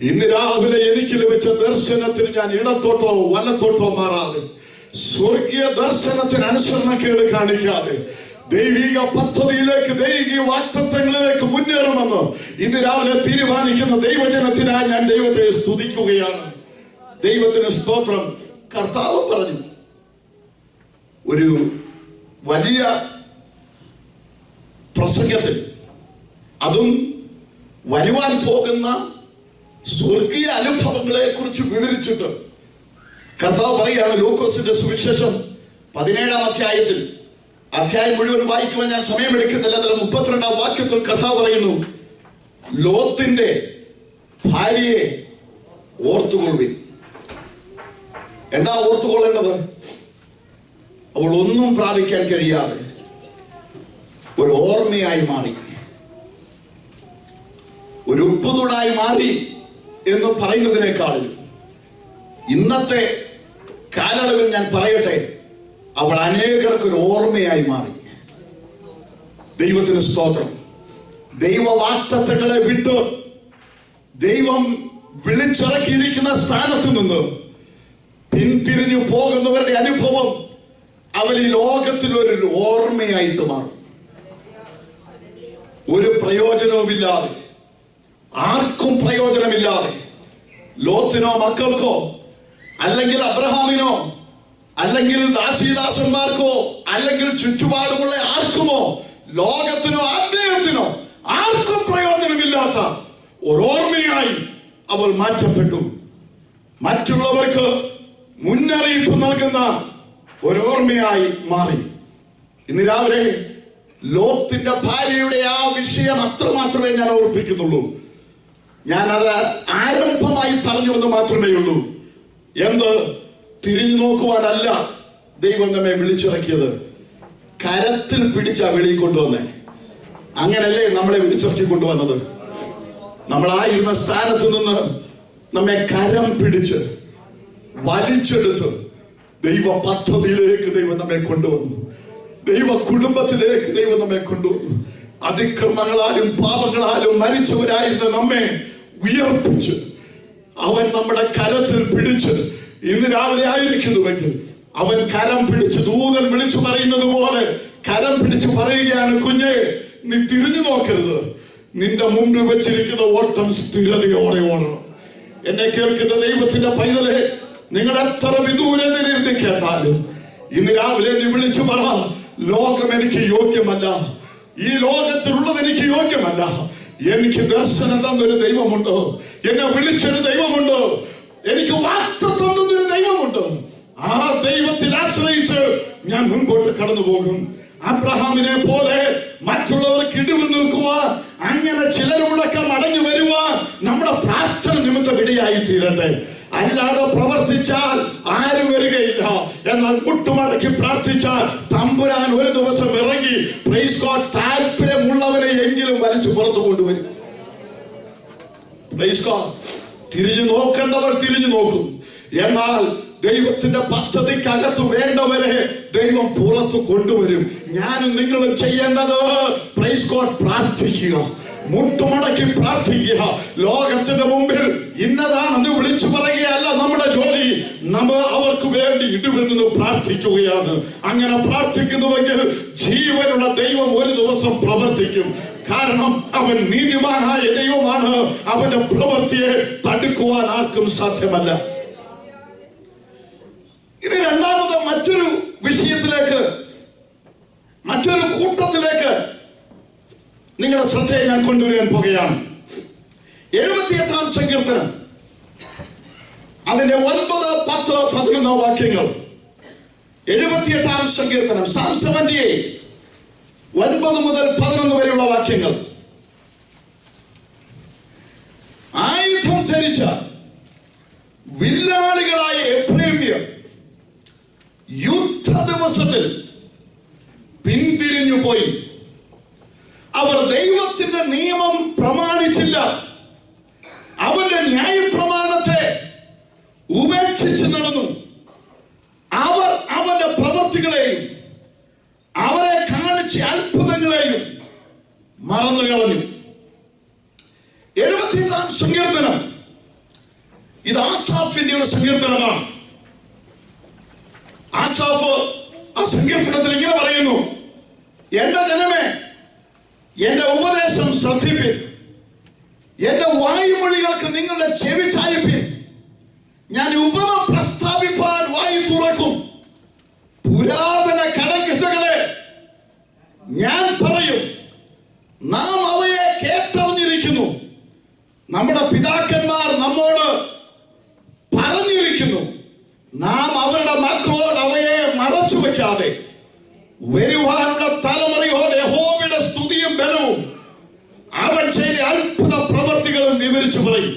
ഇന്ന് രാവിലെ എനിക്ക് ലഭിച്ച ദർശനത്തിന് ഞാൻ ഇടത്തോട്ടോ വലത്തോട്ടോ മാറാതെ, സ്വർഗീയ ദർശനത്തിന് അനുസരണക്കേട് കാണിക്കാതെ, ദൈവിക പദ്ധതിയിലേക്ക്, ദൈവിക വാഗ്ദത്തങ്ങളിലേക്ക് മുന്നേറുമെന്ന് ഇന്ന് രാവിലെ തീരുമാനിക്കുന്ന ദൈവജനത്തിനായി ഞാൻ ദൈവത്തെ സ്തുതിക്കുകയാണ്. ദൈവത്തിന് സ്തോത്രം. കർത്താവ് പറഞ്ഞു, ഒരു വലിയ പ്രസംഗത്തിൽ, അതും വരുവാൻ പോകുന്ന സ്വർഗീയ അനുഭവങ്ങളെ കുറിച്ച് വിവരിച്ചിട്ട് കർത്താവ് പറയുകയാണ്. ലൂക്കോസിന്റെ സുവിശേഷം 17-ാം അധ്യായത്തിൽ, അധ്യായം മുഴുവൻ വായിക്കുവാൻ ഞാൻ സമയമെടുക്കുന്നില്ല, അതിൽ 32-ാം വാക്യത്തിൽ കർത്താവ് പറയുന്നു, ലോത്തിന്റെ ഭാര്യയെ ഓർത്തുകൊള്ളുവിൻ. എന്താ ഓർത്തുകൊള്ളേണ്ടത്? അവൾ ഒന്നും പ്രാപിക്കാൻ കഴിയാതെ ഒരു ഓർമ്മയായി മാറി, ഒരു ഉപ്പുതുടായി മാറി എന്ന് പറയുന്നതിനേക്കാളും ഇന്നത്തെ കാലയളവിൽ ഞാൻ പറയട്ടെ, അവൾ അനേകർക്കൊരു ഓർമ്മയായി മാറി. ദൈവത്തിന് സ്തോത്രം. ദൈവവാഗ്ദത്തങ്ങളെ വിട്ട് ദൈവം വിളിച്ചിറക്കിയിരിക്കുന്ന സ്ഥാനത്ത് നിന്ന് പിന്തിരിഞ്ഞു പോകുന്നവരുടെ അനുഭവം അവർ ഈ ലോകത്തിൽ ഒരു ഓർമ്മയായിട്ട് മാറും. ഒരു പ്രയോജനവുമില്ലാതെ, ആർക്കും പ്രയോജനമില്ലാതെ, ലോത്തിനോ മക്കൾക്കോ അല്ലെങ്കിൽ അബ്രഹാമിനോ അല്ലെങ്കിൽ ദാസീദാസന്മാർക്കോ അല്ലെങ്കിൽ ചുറ്റുപാടുമുള്ള ആർക്കുമോ, ലോകത്തിനോ ആത്മീയത്തിനോ ആർക്കും പ്രയോജനമില്ലാത്ത ഒരോർമ്മയായി അവൾ മാറ്റപ്പെട്ടു. മറ്റുള്ളവർക്ക് മുന്നറിയിപ്പ് നൽകുന്ന ഒരോർമ്മയായി മാറി. ഇന്ന് രാവിലെ ലോത്തിന്റെ ഭാര്യയുടെ ആ വിഷയം അത്രമാത്രമേ ഞാൻ ഓർപ്പിക്കുന്നുള്ളൂ. ഞാൻ അത് ആരംഭമായി പറഞ്ഞു എന്ന് മാത്രമേ ഉള്ളൂ. എന്ത്? തിരിഞ്ഞു നോക്കുവാനല്ല ദൈവം നമ്മെ വിളിച്ചിറക്കിയത്, കരത്തിൽ പിടിച്ച വെളിയിൽ കൊണ്ടുവന്നേ. അങ്ങനല്ലേ നമ്മളെ വിളിച്ചിറക്കി കൊണ്ടുവന്നത്? നമ്മളായിരുന്ന സ്ഥാനത്ത് നിന്ന് നമ്മെ കരം പിടിച്ച് വലിച്ചെടുത്ത് ദൈവ പദ്ധതിയിലേക്ക് ദൈവം നമ്മെ കൊണ്ടുവന്നു. ദൈവ കുടുംബത്തിലേക്ക് ദൈവം നമ്മെ കൊണ്ടുവന്നു. അതിക്രമങ്ങളാലും പാപങ്ങളാലും മരിച്ചവരായിരുന്ന നമ്മെ ഉയർപ്പിച്ച് അവൻ നമ്മുടെ കരത്തിൽ പിടിച്ച് ഇന്ന് രാവിലെ ആയിരിക്കുന്നുവെങ്കിൽ അവൻ കരം പിടിച്ച് ദൂതൻ വിളിച്ചു പറയുന്നത് പോലെ കരം പിടിച്ച് പറയുകയാണ്, കുഞ്ഞെ നീ തിരിഞ്ഞു നോക്കരുത്, നിന്റെ മുമ്പിൽ വെച്ചിരിക്കുന്ന ഓട്ടം സ്ഥിരതയോടെ ഓടണം. എന്നെ കേൾക്കുന്ന ദൈവത്തിന്റെ പൈതലെ, നിങ്ങൾ എത്ര വിദൂരതയിലിരുന്ന് കേട്ടാലും ഇന്ന് രാവിലെ നീ വിളിച്ചു പറ, ലോകം എനിക്ക് യോഗ്യമല്ല, ഈ ലോകത്തിലുള്ളത് എനിക്ക് യോഗ്യമല്ല. എനിക്ക് ദർശനം തന്നൊരു ദൈവമുണ്ട്, എന്നെ വിളിച്ചൊരു ദൈവമുണ്ട്, എനിക്ക് വാഗ്ദത്തം തന്നൊരു ദൈവമുണ്ട്. ആ ദൈവത്തിൽ ആശ്രയിച്ച് ഞാൻ മുൻപോട്ട് കടന്നു പോകും. അബ്രഹാമിനെ പോലെ മറ്റുള്ളവർക്ക് ഇടിവ് നിൽക്കുവാൻ, അങ്ങനെ ചിലരുടക്കം മടങ്ങി വരുവാൻ നമ്മുടെ പ്രാർത്ഥന നിമിത്തം ഇടയായി തീരട്ടെ. അല്ലാതെ പ്രവർത്തിച്ചാൽ ആരും വരികയില്ല. എന്നാൽ മുട്ടുമടക്കി പ്രാർത്ഥിച്ചാൽ തമ്പുരാൻ ഒരു ദിവസം ഇറങ്ങി പ്രൈസ് ഗോഡ് താല്പര്യമുള്ളവരെ എങ്കിലും വലിച്ചു പുറത്തു കൊണ്ടുവരും. Praise God. തിരിഞ്ഞു നോക്കേണ്ടവർ തിരിഞ്ഞു നോക്കും. എന്നാൽ ദൈവത്തിന്റെ പദ്ധതിക്കകത്ത് വേണ്ടവരെ ദൈവം പുറത്തു കൊണ്ടുവരും. ഞാനും നിങ്ങളും ചെയ്യേണ്ടത് പ്രൈസ് ഗോഡ് പ്രാർത്ഥിക്കുക, മുട്ടുമടക്കി പ്രാർത്ഥിക്കുക. ലോകത്തിന്റെ മുമ്പിൽ ഇന്നതാണെന്ന് വിളിച്ചു പറയുകയല്ല നമ്മുടെ ജോലി. നമ്മൾ അവർക്ക് വേണ്ടി ഇടിവിൽ നിന്ന് പ്രാർത്ഥിക്കുകയാണ്. അങ്ങനെ പ്രാർത്ഥിക്കുന്നുവെങ്കിൽ ജീവനുള്ള ദൈവം ഒരു ദിവസം പ്രവർത്തിക്കും. കാരണം അവൻ നീതിമാനായ ദൈവമാണ്. അവന്റെ പ്രവൃത്തിയെ തടുക്കുവാൻ ആർക്കും സാധ്യമല്ല. ഇനി രണ്ടാമത് മറ്റൊരു വിഷയത്തിലേക്ക്, മറ്റൊരു കൂട്ടത്തിലേക്ക് നിങ്ങളുടെ ശ്രദ്ധയെ ഞാൻ കൊണ്ടുവരാൻ പോകുകയാണ്. 78-ാം സങ്കീർത്തനം അതിന്റെ 9, 10, 11 വാക്യങ്ങൾ. 78-ാം സങ്കീർത്തനം Psalm 78 9 മുതൽ 11 വരെയുള്ള വാക്യങ്ങൾ. ആയുധം ധരിച്ച വില്ലാളികളായ എഫ്രൈമ്യർ യുദ്ധ ദിവസത്തിൽ പിന്തിരിഞ്ഞു പോയി. അവർ ദൈവത്തിന്റെ നിയമം പ്രമാണിച്ചില്ല, അവന്റെ ന്യായപ്രമാണത്തെ ഉപേക്ഷിച്ച് നടന്നു. അവർ അവന്റെ പ്രവൃത്തികളെയും അവരെ കാണിച്ച അത്ഭുതങ്ങളെയും മറന്നു കളഞ്ഞു. 78-ാം സങ്കീർത്തനം ഇത് ആസാഫിന്റെ ഒരു സങ്കീർത്തനമാണ്. ആസാഫ് ആ സങ്കീർത്തനത്തിൽ ഇങ്ങനെ പറയുന്നു, എന്റെ ജനമേ, എന്റെ ഉപദേശം ശ്രദ്ധിപ്പിൻ, എന്റെ വായുമൊഴികൾക്ക് നിങ്ങളുടെ ചെവി ചായിപ്പിൻ. ഞാൻ ഉപമ പ്രസ്താവിപ്പാൻ വായു തുറക്കും, പുരാതന കടങ്കഥകളെ ഞാൻ പറയും. നാം അവയെ കേട്ടറിഞ്ഞിരിക്കുന്നു, നമ്മുടെ പിതാക്കന്മാർ നമ്മോട് പറഞ്ഞിരിക്കുന്നു. നാം അവരുടെ മക്കളോട് അവയെ മറച്ചു വെക്കാതെ വരുവാനുള്ള തലമുറയോ യഹോവയുടെ സ്തുതിയും ബലവും അവൻ ചെയ്ത അത്ഭുത പ്രവർത്തികളും വിവരിച്ചു പറയും.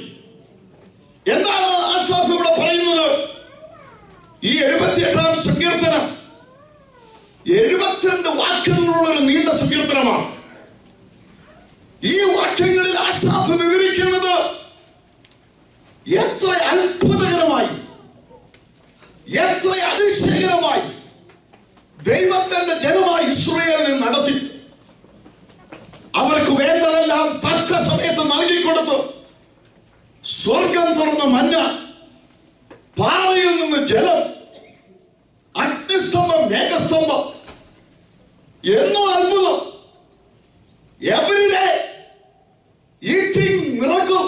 എന്താണ് ആസാഫ് ഇവിടെ പറയുന്നത്? ഈ 78-ാം സങ്കീർത്തനം 72 വാക്യങ്ങളുള്ള ഒരു നീണ്ട സങ്കീർത്തനമാണ്. ഈ വാക്യങ്ങളിൽ ആസാഫ് വിവരിക്കുന്നത് എത്ര അത്ഭുതകരമായി, എത്ര അതിശയകരമായി ദൈവത്തിന്റെ ജനമായി ഇസ്രായേലിനെ നടത്തി. അവർക്ക് വേണ്ടതെല്ലാം തക്ക സമയത്ത് നൽകിക്കൊടുത്തു. സ്വർഗം തുറന്ന മഞ്ഞ, പാറയിൽ നിന്ന് ജലം, അഗ്നിസ്തംഭം, മേഘസ്തംഭം, എന്നും അത്ഭുതം. Everyday eating miracle,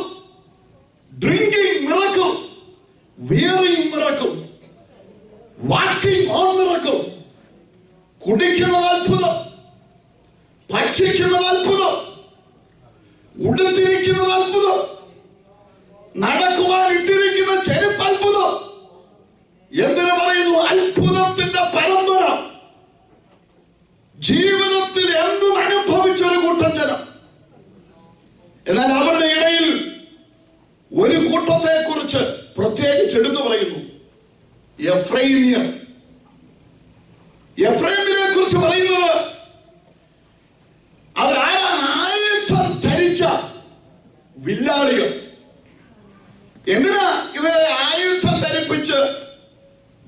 drinking miracle, wearing miracle, walking on miracle. കുടിക്കുന്നത് അത്ഭുതം, ഭക്ഷിക്കുന്നത് അത്ഭുതം, ഉടുത്തിരിക്കുന്നത് അത്ഭുതം, നടക്കുവാൻ ഇട്ടിരിക്കുന്ന ചെരുപ്പ് അത്ഭുതം. എന്തിനു പറയുന്നു? അത്ഭുതത്തിന്റെ പരമ്പര. ജീവിതത്തിൽ എന്തും അനുഭവിച്ചൊരു കൂട്ടം ജനം. എന്നാൽ അവരുടെ ഇടയിൽ ഒരു കൂട്ടത്തെ കുറിച്ച് പ്രത്യേകിച്ച് എടുത്തു പറയുന്നു, എഫ്രൈമിയർ. എഫ്രൈമിനെ കുറിച്ച് പറയുന്നത് അവരാരാണ്? ആയുധം ധരിച്ച വില്ലാളികൾ. എന്തിനാ ഇവരെ ആയുധം ധരിപ്പിച്ച്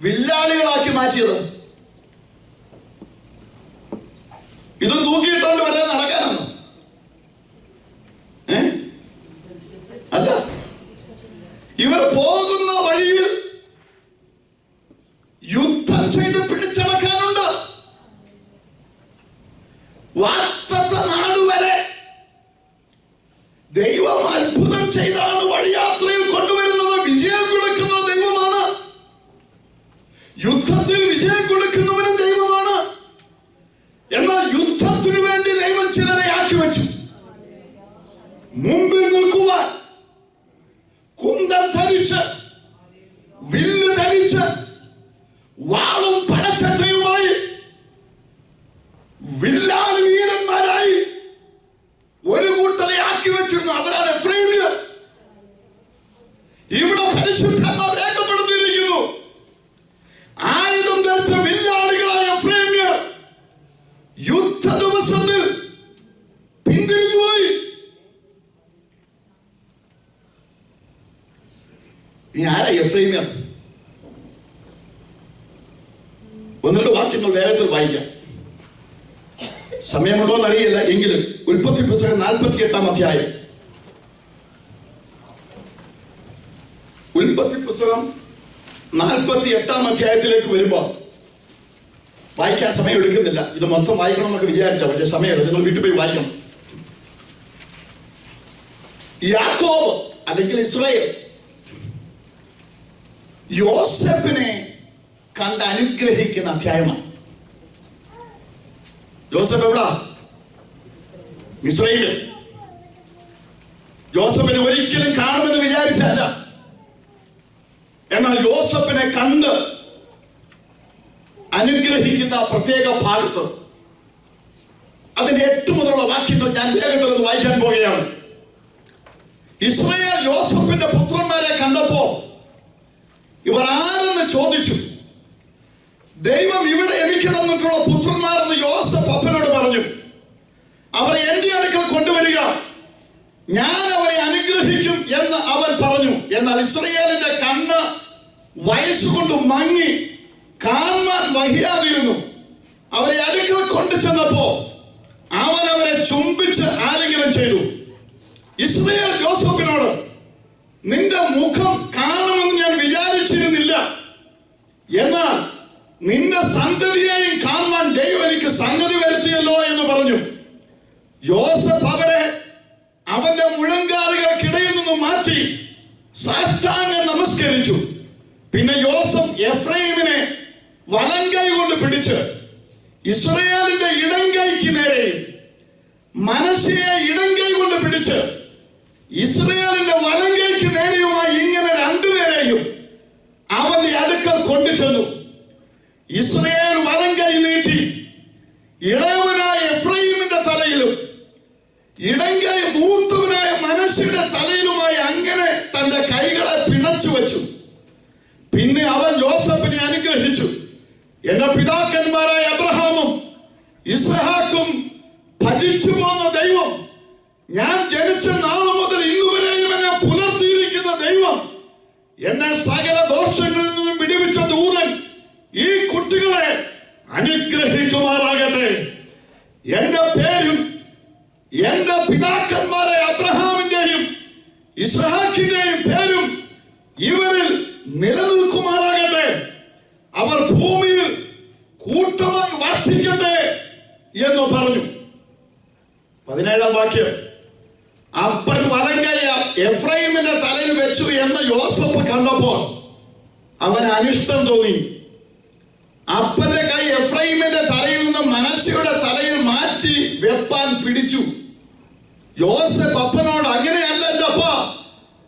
വില്ലാളികളാക്കി മാറ്റിയത്? ഇത് തൂക്കിയിട്ടോണ്ട് വരെ നടക്കാനാണോ? അല്ല, ഇവർ പോകുന്ന വഴിയിൽ യുദ്ധം ചെയ്ത് പിടിച്ചടക്കാനുണ്ട്. വാഗ്ദത്ത നാട് വരെ ദൈവം അത്ഭുതം ചെയ്താണ് വഴിയാത്രയിൽ കൊണ്ടുവരുന്നത്. വിജയം കൊടുക്കുന്ന ദൈവമാണ്. യുദ്ധത്തിൽ വിജയം കൊടുക്കുന്നവനും ദൈവമാണ്. എന്നാൽ യുദ്ധത്തിനു വേണ്ടി ദൈവം ചിലരെ ആക്കി വെച്ചു. മുമ്പിൽ നിൽക്കുവാൻ കുന്തം ധരിച്ച്, വില്ല് ധരിച്ച്, വാളും പടച്ചട്ടയുമായി വില്ലാളി വീരന്മാരായി ഒരു കൂട്ടരെ ആക്കി വെച്ചിരുന്നു. അവരാണ് എഫ്രൈമ്യർ. ഇവിടെ പരിശുദ്ധന്മാർ രേഖപ്പെടുത്തിയിരിക്കുന്നു. ആയുധം ധരിച്ച വില്ലാളികളായ എഫ്രൈമ്യർ യുദ്ധ ദിവസത്തിൽ പിന്തിരിഞ്ഞുപോയി. ഈ ആരാ എഫ്രൈമ്യർ? ഒന്നിട്ട് വാക്യങ്ങൾ വേഗത്തിൽ വായിക്കാം. സമയമുണ്ടോ എന്നറിയില്ല, എങ്കിലും ഉൽപ്പത്തി പുസ്തകം 48-ാം അധ്യായം. ഉൽപ്പത്തി പുസ്തകം 48-ാം അധ്യായത്തിലേക്ക് വരുമ്പോൾ വായിക്കാൻ സമയം എടുക്കുന്നില്ല. ഇത് മൊത്തം വായിക്കണം എന്നൊക്കെ വിചാരിച്ച, പക്ഷേ സമയം നിങ്ങൾ വീട്ടിൽ പോയി വായിക്കണം. യാക്കോബ് അല്ലെങ്കിൽ ഇസ്രായേൽ യോസേഫിനെ കണ്ട് അനുഗ്രഹിക്കുന്ന അധ്യായമാണ്. യോസേഫ് എവിടാ? മിസ്രയീമിൽ. യോസേഫിനെ ഒരിക്കലും കാണുമെന്ന് വിചാരിച്ചല്ല. എന്നാൽ യോസേഫിനെ കണ്ട് അനുഗ്രഹിക്കുന്ന പ്രത്യേക ഭാഗത്ത് അതിന്റെ 8 മുതലുള്ള വാക്യങ്ങൾ ഞാൻ വേഗത്തിൽ ഒന്ന് വായിക്കാൻ പോവുകയാണ്. ഇസ്രായേൽ യോസേഫിന്റെ പുത്രന്മാരെ കണ്ടപ്പോ ഇവർ ആരെന്ന് ചോദിച്ചു. ദൈവം ഇവിടെ എനിക്ക് തന്നിട്ടുള്ള പുത്രന്മാരെന്ന് യോസേഫ് അപ്പനോട് പറഞ്ഞു. അവരെ എന്റെ അടുക്കൽ കൊണ്ടുവരിക, ഞാൻ അവരെ അനുഗ്രഹിക്കും എന്ന് അവൻ പറഞ്ഞു. എന്നാൽ ഇസ്രായേലിന്റെ കണ്ണ് വയസ്സുകൊണ്ട് മങ്ങി കാണാൻ വഹിയാതിരുന്നു. അവരെ അടുക്കൽ കൊണ്ടു ചെന്നപ്പോ അവൻ അവരെ ചുംബിച്ച് ആലിംഗനം ചെയ്തു. ഇസ്രായേൽ യോസേഫിനോട്, നിന്റെ മുഖം കാണുമെന്ന് ഞാൻ വിചാരിച്ചിരുന്നില്ല, എന്നാൽ നിന്റെ സന്തതിയെയും കാണുവാൻ ദൈവം എനിക്ക് സംഗതി വരുത്തിയല്ലോ എന്ന് പറഞ്ഞു. യോസേഫ് അവരെ അവന്റെ മുഴങ്കാലുകൾക്കിടയിൽ നിന്ന് മാറ്റി സാഷ്ടാംഗം നമസ്കരിച്ചു. പിന്നെ യോസേഫ് എഫ്രൈമിനെ വലങ്കൈ കൊണ്ട് പിടിച്ച് ഇസ്രായേലിന്റെ ഇടങ്കൈക്ക് നേരെയും മനശ്ശെയെ ഇടങ്കൈ കൊണ്ട് പിടിച്ച് ഇസ്രായേലിന്റെ വലങ്കൈക്ക് നേരെയുമായി ഇങ്ങനെ രണ്ടുപേരെയും അവന്റെ അടുക്കൽ കൊണ്ടുചെന്നു. ഇസ്രായേൽ വലങ്കൈ നീട്ടി ഇളയവനായ എഫ്രൈമിന്റെ തലയിലും ഇടങ്കൈ മൂത്തവനായ മനശ്ശെയുടെ തലയിലുമായി അങ്ങനെ തന്റെ കൈകളെ പിണച്ചു വെച്ചു. പിന്നെ അവൻ യോസേഫിനെ അനുഗ്രഹിച്ചു. എന്റെ പിതാക്കന്മാരായ അബ്രഹാമും ഇസ്ഹാക്കും ഭജിച്ചു പോന്ന ദൈവം, ഞാൻ ജനിച്ച നാൾ മുതൽ ഇന്നുവരെയും എന്നെ പുലർത്തിയിരിക്കുന്ന ദൈവം, എന്നെ സകല ദോഷങ്ങളിൽ നിന്നും വിടുവിച്ച ദൂതൻ ഈ കുട്ടികളെ അനുഗ്രഹിക്കുമാറാകട്ടെ. എന്റെ പേരും എന്റെ പിതാക്കന്മാരെ അബ്രഹാമിന്റെയും ഇസ്ഹാക്കിന്റെയും പേരും ഇവരിൽ നിലനിൽക്കുമാറാകട്ടെ. അവർ ഭൂമിയിൽ കൂട്ടമായി വർദ്ധിക്കട്ടെ എന്ന് പറഞ്ഞു. 17-ാം വാക്യം. അപ്പൻ വലങ്കൈ എഫ്രൈമിന്റെ തലയിൽ വെച്ചു എന്ന് യോസേഫ് കണ്ടപ്പോൾ അവന് അനിഷ്ടം തോന്നി. അപ്പന്റെ കൈ എഫ്രൈമിന്റെ തലയിൽ നിന്ന് മനശ്ശെയുടെ തലയിൽ മാറ്റി വെപ്പാൻ പിടിച്ചു. യോസേഫ് അപ്പനോട്, അങ്ങനെയല്ല എന്റെ അപ്പ,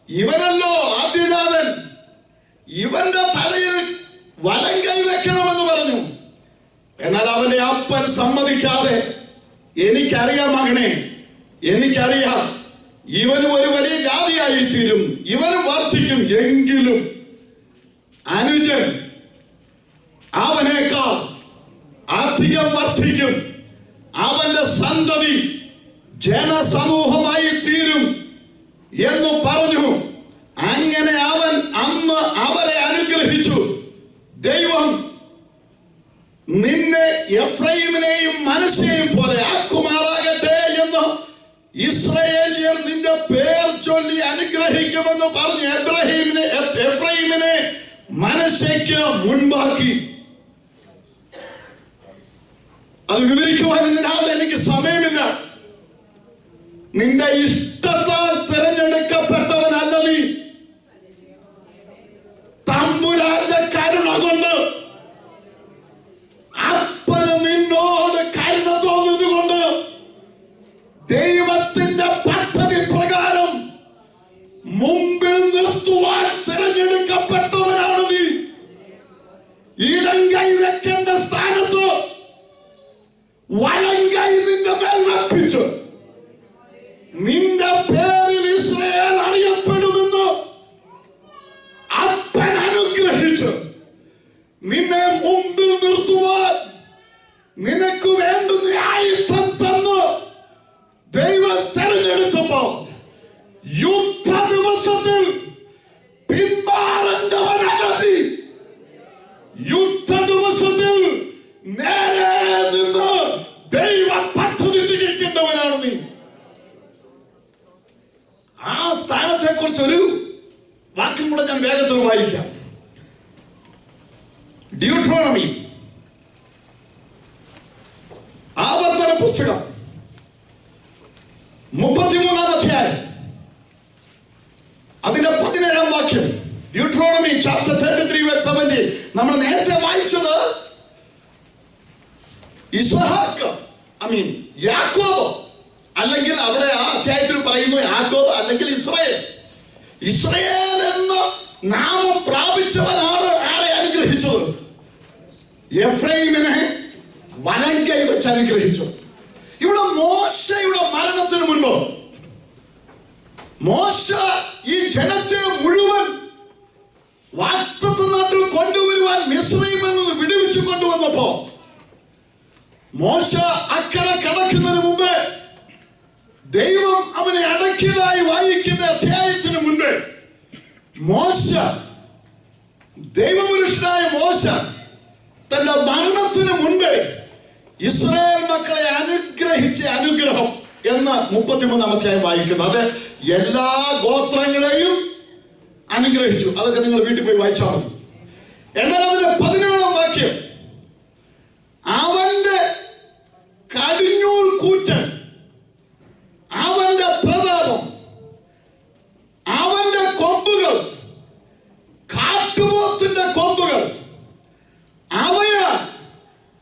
ഇവനല്ലോ ആദ്യജാതൻ, ഇവന്റെ തലയിൽ വലങ്കൈ വെക്കണമെന്ന് പറഞ്ഞു. എന്നാൽ അവന്റെ അപ്പൻ സമ്മതിക്കാതെ, എനിക്കറിയാം മകനെ, എനിക്കറിയാം, ഇവന് ഒരു വലിയ ജാതിയായി തീരും, ഇവന് വർദ്ധിക്കും, എങ്കിലും അനുജൻ അവനേക്കാൾ അധികം വർദ്ധിക്കും, അവന്റെ സന്തതി ജനസമൂഹമായി തീരും എന്ന് പറഞ്ഞു. അങ്ങനെ അവൻ അന്ന് അവരെ അനുഗ്രഹിച്ചു. ദൈവം ചൊല്ലി അനുഗ്രഹിക്കുമെന്ന് പറഞ്ഞ് എഫ്രൈമിനെ മനശ്ശെക്ക് മുൻപാക്കി. അത് വിവരിക്കുവാൻ ഇന്ന് രാവിലെ എനിക്ക് സമയമില്ല. നിന്റെ ഇഷ്ടത്താൽ തിരഞ്ഞെടുക്കപ്പെട്ടവനല്ല നീ. തമ്പുരാന്റെ കരുണ കൊണ്ട്, അപ്പന് നിന്നോട് കരുണ തോന്നുന്നതുകൊണ്ട്, ദൈവത്തിന്റെ പദ്ധതി പ്രകാരം മുമ്പിൽ നിർത്തുവാൻ തിരഞ്ഞെടുക്കപ്പെട്ടവനാണ് നീ. ഇടം കൈ വെക്കേണ്ട സ്ഥാനത്ത് വലം കൈ നിന്റെ മേൽ വെപ്പിച്ചു നിന്റെ പേരിൽ ഇസ്രായേൽ അറിയപ്പെടുമെന്ന് അപ്പൻ അനുഗ്രഹിച്ചു നിന്നെ മുമ്പിൽ നിർത്തുവാൻ നിനക്ക് വേണ്ടുന്ന ആയുധം തന്ന് ദൈവം തെരഞ്ഞെടുത്തപ്പോ യുദ്ധ ദിവസത്തിൽ പിന്മാറേണ്ടവനല്ലതി. യുദ്ധ ദിവസത്തിൽ നേരെ നിന്ന് ദൈവ പദ്ധതി തികയ്ക്കേണ്ടവനാണ് നീ. ആ സ്ഥാനത്തെ കുറിച്ച് ഒരു വാക്യം കൂടെ ഞാൻ വേഗത്തിൽ വായിക്കാം. ഡ്യൂട്രോണമി, ആവർത്തന പുസ്തകം 33-ാം അധ്യായം അതിന്റെ 17-ാം വാക്യം. Deuteronomy chapter 33 verse 17. നമ്മൾ നേരത്തെ വായിച്ചത് യാക്കോബ്, അല്ലെങ്കിൽ അവിടെ ആ അധ്യായത്തിൽ പറയുന്നു യാക്കോബ് അല്ലെങ്കിൽ ഇസ്രായേൽ. ഇസ്രായേൽ എന്ന നാമം പ്രാപിച്ചവനാണ് ആരെ അനുഗ്രഹിച്ചത്? എഫ്രൈമിനെ വലം കൈ വെച്ച് അനുഗ്രഹിച്ചു. ഇവിടെ മോശയുടെ മരണത്തിന് മുൻപ് മോശ ഈ ജനത്തെ മുഴുവൻ വാഗ്ദത്ത നാട്ടിൽ കൊണ്ടുവരുവാൻ മിസ്രയീമിൽ നിന്ന് വിടുവിച്ചു കൊണ്ടുവന്നപ്പോ മോശ അക്കരെ കടക്കുന്നതിന് മുമ്പ് ദൈവം അവനെ അടക്കിയതായി വായിക്കുന്ന അധ്യായത്തിന് മുൻപ് ദൈവപുരുഷനായ മോശ തന്റെ മരണത്തിന് മുൻപ് ഇസ്രായേൽ മക്കളെ അനുഗ്രഹിച്ച അനുഗ്രഹം എന്ന് 33-ാം അധ്യായം വായിക്കുന്നു. അത് എല്ലാ ഗോത്രങ്ങളെയും അനുഗ്രഹിച്ചു. അതൊക്കെ നിങ്ങൾ വീട്ടിൽ പോയി വായിച്ചാൽ മതി. എന്നാൽ അതിന്റെ 17-ാം വാക്യം, അവന്റെ കടിഞ്ഞൂൽ കൂറ്റൻ, അവന്റെ പ്രതാപം, അവന്റെ കൊമ്പുകൾ കാട്ടുപോത്തിന്റെ കൊമ്പുകൾ,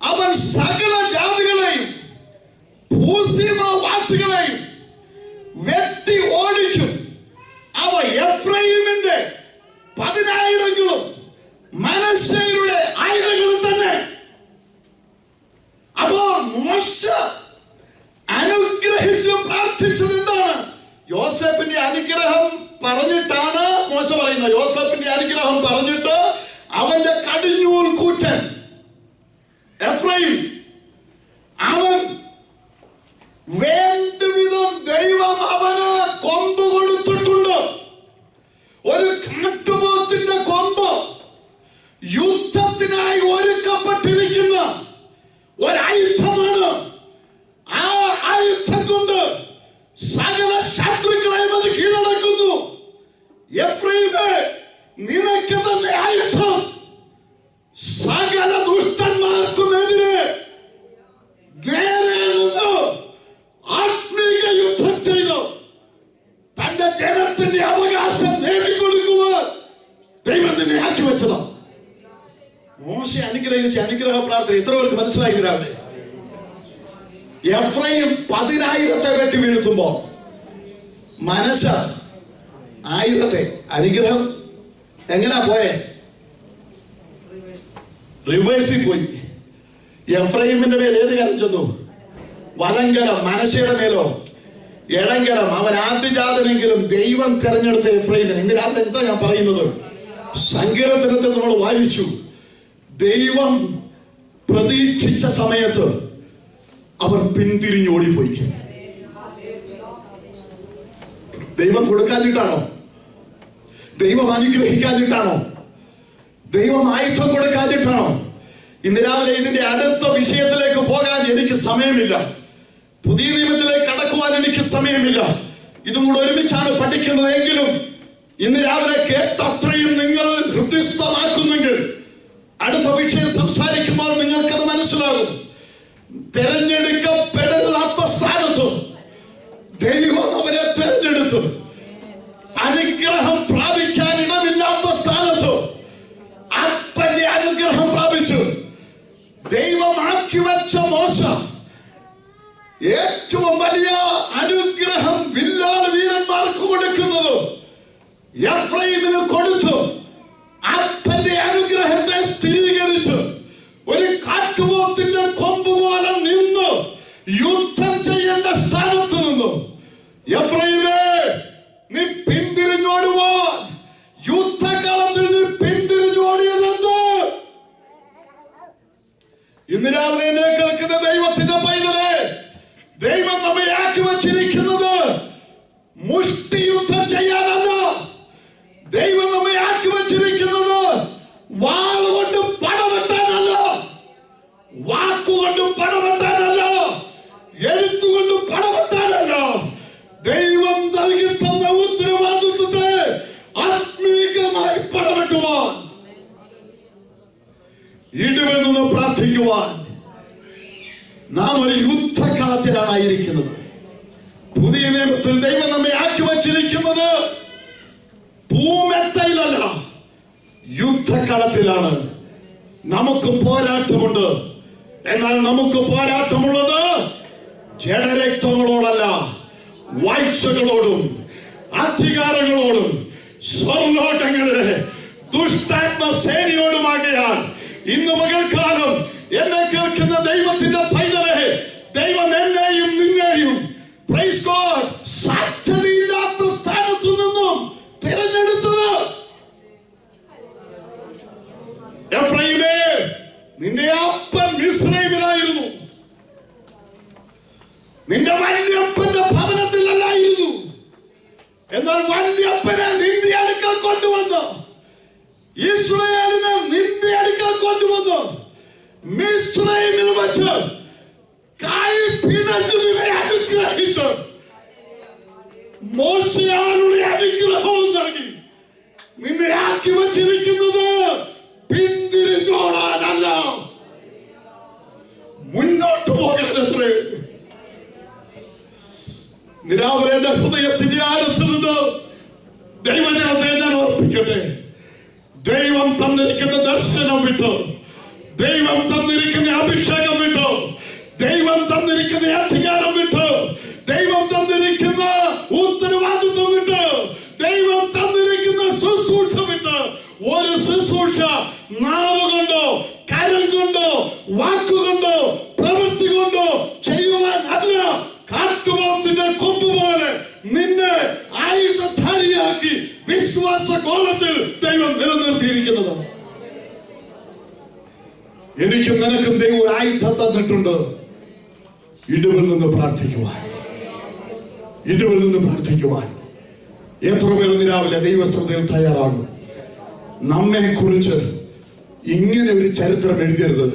അവൻ സകല ജാതികളെയും ഭൂസീമവാസികളെയും വെട്ടി ഓടിക്കും. അവ എഫ്രൈമിന്റെ 10,000 മനശ്ശെയുടെ ആയിരങ്ങളും തന്നെ. അപ്പോൾ മോശ അനുഗ്രഹിച്ചു പ്രാർത്ഥിച്ചത് എന്താണ്? യോസേഫിന്റെ അനുഗ്രഹം പറഞ്ഞിട്ടാണ് മോശ പറയുന്നത്. യോസേഫിന്റെ അനുഗ്രഹം പറഞ്ഞിട്ട് അവന്റെ കടിഞ്ഞൂൽ കൂറ്റൻ എഫ്രൈം, അവൻ വേണ്ടുവിധം ദൈവം അവന് കൊമ്പ് കൊടുത്തിട്ടുണ്ട്. ഒരു കാട്ടുപോത്തിന്റെ കൊമ്പ്, യുദ്ധത്തിനായി ഒരുക്കപ്പെട്ടിരിക്കുന്ന ഒരായുധമാണ്. ആ ആയുധം കൊണ്ട് സകല ശത്രുക്കളെയും അത് കീഴടക്കുന്നു. എഫ്രൈമേ, നിനക്ക് തന്നെ ആയുധം സകല ദുഷ്ടന്മാർക്കുമെതിരെ നേരെ നിന്ന് ആത്മീയ യുദ്ധം ചെയ്തു തന്റെ ജനത്തിന്റെ അവകാശം നേടിക്കൊടുക്കുവാൻ ദൈവം തന്നെ ആക്കി വെച്ചതാണ്. മോശെ അനുഗ്രഹിച്ച അനുഗ്രഹ പ്രാർത്ഥന എത്ര പേർക്ക് മനസ്സിലായി? രാവിലെ എഫ്രൈം 10,000 വെട്ടി വീഴ്ത്തുമ്പോ മനസ്സ 1000 അനുഗ്രഹം എങ്ങനാ പോയേ? റിവേഴ്സിൽ പോയി. എഫ്രൈമിന്റെ മേൽ ഏത് കരം ചെന്നു? വലങ്കരം. മനശ്ശയുടെ മേലോ? ഇടങ്കരം. അവൻ ആദ്യജാതനെങ്കിലും ദൈവം തെരഞ്ഞെടുത്ത എഫ്രൈമിന്. ഇന്ന് രാത്രി എന്താ ഞാൻ പറയുന്നത്? സങ്കീർത്തനത്തിൽ നമ്മൾ വായിച്ചു, ദൈവം പ്രതീക്ഷിച്ച സമയത്ത് അവർ പിന്തിരിഞ്ഞോടിപ്പോയി. ദൈവം കൊടുക്കാതിട്ടാണോ? ദൈവം അനുഗ്രഹിക്കാതിട്ടാണോ? ദൈവം ആയുധം കൊടുക്കാതിട്ടാണോ? ഇന്ന് രാവിലെ ഇതിന്റെ അടുത്ത വിഷയത്തിലേക്ക് പോകാൻ എനിക്ക് സമയമില്ല. പുതിയ നിയമത്തിലേക്ക് കടക്കുവാൻ എനിക്ക് സമയമില്ല. ഇതും കൂടെ ഒരുമിച്ചാണ് പഠിക്കുന്നത്. ഇന്ന് രാവിലെ കേട്ട അത്രയും നിങ്ങൾ ഹൃദയസ്ഥമാക്കുന്നെങ്കിൽ അടുത്ത വിഷയം സംസാരിക്കുമ്പോൾ നിങ്ങൾക്കത് മനസ്സിലാകും. തെരഞ്ഞെടുക്കപ്പെടാത്ത സ്ഥാനത്ത് ദൈവം അവരെ തെരഞ്ഞെടുത്തു. അനുഗ്രഹം പ്രാപിക്കാൻ ഇടമില്ലാത്ത സ്ഥാനത്ത് അപ്പന്റെ അനുഗ്രഹം പ്രാപിച്ചു. ദൈവം ആക്കി വെച്ച മോശ ഏറ്റവും വലിയ അനുഗ്രഹം വില്ലാള വീരന്മാർക്ക് കൊടുക്കുന്നത് എഫ്രൈമിന് കൊടുത്തു. അപ്പന്റെ അനുഗ്രഹത്തെ സ്ഥിരീകരിച്ചു. ഒരു കാട്ടുപോത്തിന്റെ കൊമ്പ് പോലെ നിന്ന് യുദ്ധം ചെയ്യേണ്ട സ്ഥാനത്ത് നിന്നു. എഫ്രൈമേ, നീ പിന്തിരിഞ്ഞോടുവാൻ യുദ്ധകാലത്തിൽ നീ പിന്തിരിഞ്ഞോടിയതെന്ത്? ഇന്ന് രാവിലെ എന്നെ കേൾക്കുന്ന ദൈവത്തിന്റെ പൈതലേ, ദൈവം നമ്മെ ആക്കി വച്ചിരിക്കുന്നത് മുഷ്ടി യുദ്ധം ചെയ്യാനല്ല. ദൈവം നമ്മെ ആക്കി വച്ചിരിക്കുന്നത് വാളുകൊണ്ടും പടവെട്ടാനല്ല, വാക്കുകൊണ്ടും പടവെട്ടാനല്ല, എഴുത്തുകൊണ്ടും പടവെട്ടാനല്ല. ദൈവം നൽകി തന്ന ഉത്തരവാദിത്വത്തെ ആത്മീകമായി പടവെട്ടുവാൻ, ഇടിവിൽ നിന്ന് പ്രാർത്ഥിക്കുവാൻ നാം ഒരു യുദ്ധക്കളത്തിലാണ് ആയിരിക്കുന്നത്. പുതിയ നിയമത്തിൽ ദൈവം നമ്മെ ആക്കി വച്ചിരിക്കുന്നത് ഭൂമെത്തയിലല്ല, യുദ്ധക്കളത്തിലാണ്. നമുക്ക് പോരാട്ടമുണ്ട്. എന്നാൽ നമുക്ക് പോരാട്ടമുള്ളത് ജഡരക്തങ്ങളോടല്ല, വാഴ്ചകളോടും അധികാരങ്ങളോടും സ്വർലോകങ്ങളിലെ ദുഷ്ടാത്മസേനയോടുമാകിയാൽ ഇന്ന് പകൽക്കാലം എന്നെ കേൾക്കുന്ന ദൈവത്തിന്റെ പൈതലേ, ദൈവം എന്നെയും നിന്നെയും പ്രൈസ് ഗോഡ് സാധ്യതയില്ലാത്ത സ്ഥാനത്തു നിന്നും തിരഞ്ഞെടുത്തത്. എഫ്രൈമേ, നിന്റെ അപ്പൻ മിസ്രൈമിലായിരുന്നു, നിന്റെ വല്യപ്പന്റെ ഭവനത്തിലല്ലായിരുന്നു. എന്നാൽ വല്യപ്പനെ നിന്റെ അടുക്കൽ കൊണ്ടുവന്നു, ഇസ്രായേലിനെ നിന്റെ അടുക്കൽ കൊണ്ടുവന്നു. മിസ്രൈമിൽ വച്ച് കൈ പിണഞ്ഞു നിന്നെ അനുഗ്രഹിച്ചു. മോശയുടെ അനുഗ്രഹവും നൽകി നിന്നെ ആക്കി വച്ചിരിക്കുന്നത് പിന്തിരിഞ്ഞോടാനല്ല, മുന്നോട്ട് പോകാനത്രേ. നിരാവരെ എന്റെ ഹൃദയത്തിന്റെ ആഴത്തിൽ നിന്ന് ദൈവജനത്തെ ഞാൻ ഓർപ്പിക്കട്ടെ. ദൈവം തന്നിരിക്കുന്ന ദർശനം വിട്ടു, ദൈവം തന്നിരിക്കുന്ന അഭിഷേകം വിട്ടു, ദൈവം തന്നിരിക്കുന്ന അധികാരം വിട്ടു, ദൈവം തന്നിരിക്കുന്ന ഉത്തരവാദിത്വം വിട്ടു, ദൈവം തന്നിരിക്കുന്ന ശുശ്രൂഷ വിട്ട് ഒരു ശുശ്രൂഷ നാവ് കൊണ്ടോ കരം കൊണ്ടോ വാക്കുകൊണ്ടോ പ്രവൃത്തി കൊണ്ടോ ചെയ്യുവാൻ അതിന് കാട്ടുപോത്തിന്റെ കൊമ്പ് പോലെ നിന്നെ ആയുധധാരിയാക്കി വിശ്വാസ കോളത്തിൽ ദൈവം നിലനിർത്തിയിരിക്കുന്നത്. എനിക്കും നിനക്കും ദൈവം ഒരു ആയുധം തന്നിട്ടുണ്ട്. ഇടിവിൽ നിന്ന് പ്രാർത്ഥിക്കുവാൻ, ഇടിവിൽ നിന്ന് പ്രാർത്ഥിക്കുവാൻ എത്ര പേർ രാവിലെ ദൈവശ്രദ്ധയിൽ തയ്യാറാകും? നമ്മെ കുറിച്ച് ഇങ്ങനെ ഒരു ചരിത്രം എഴുതിയത്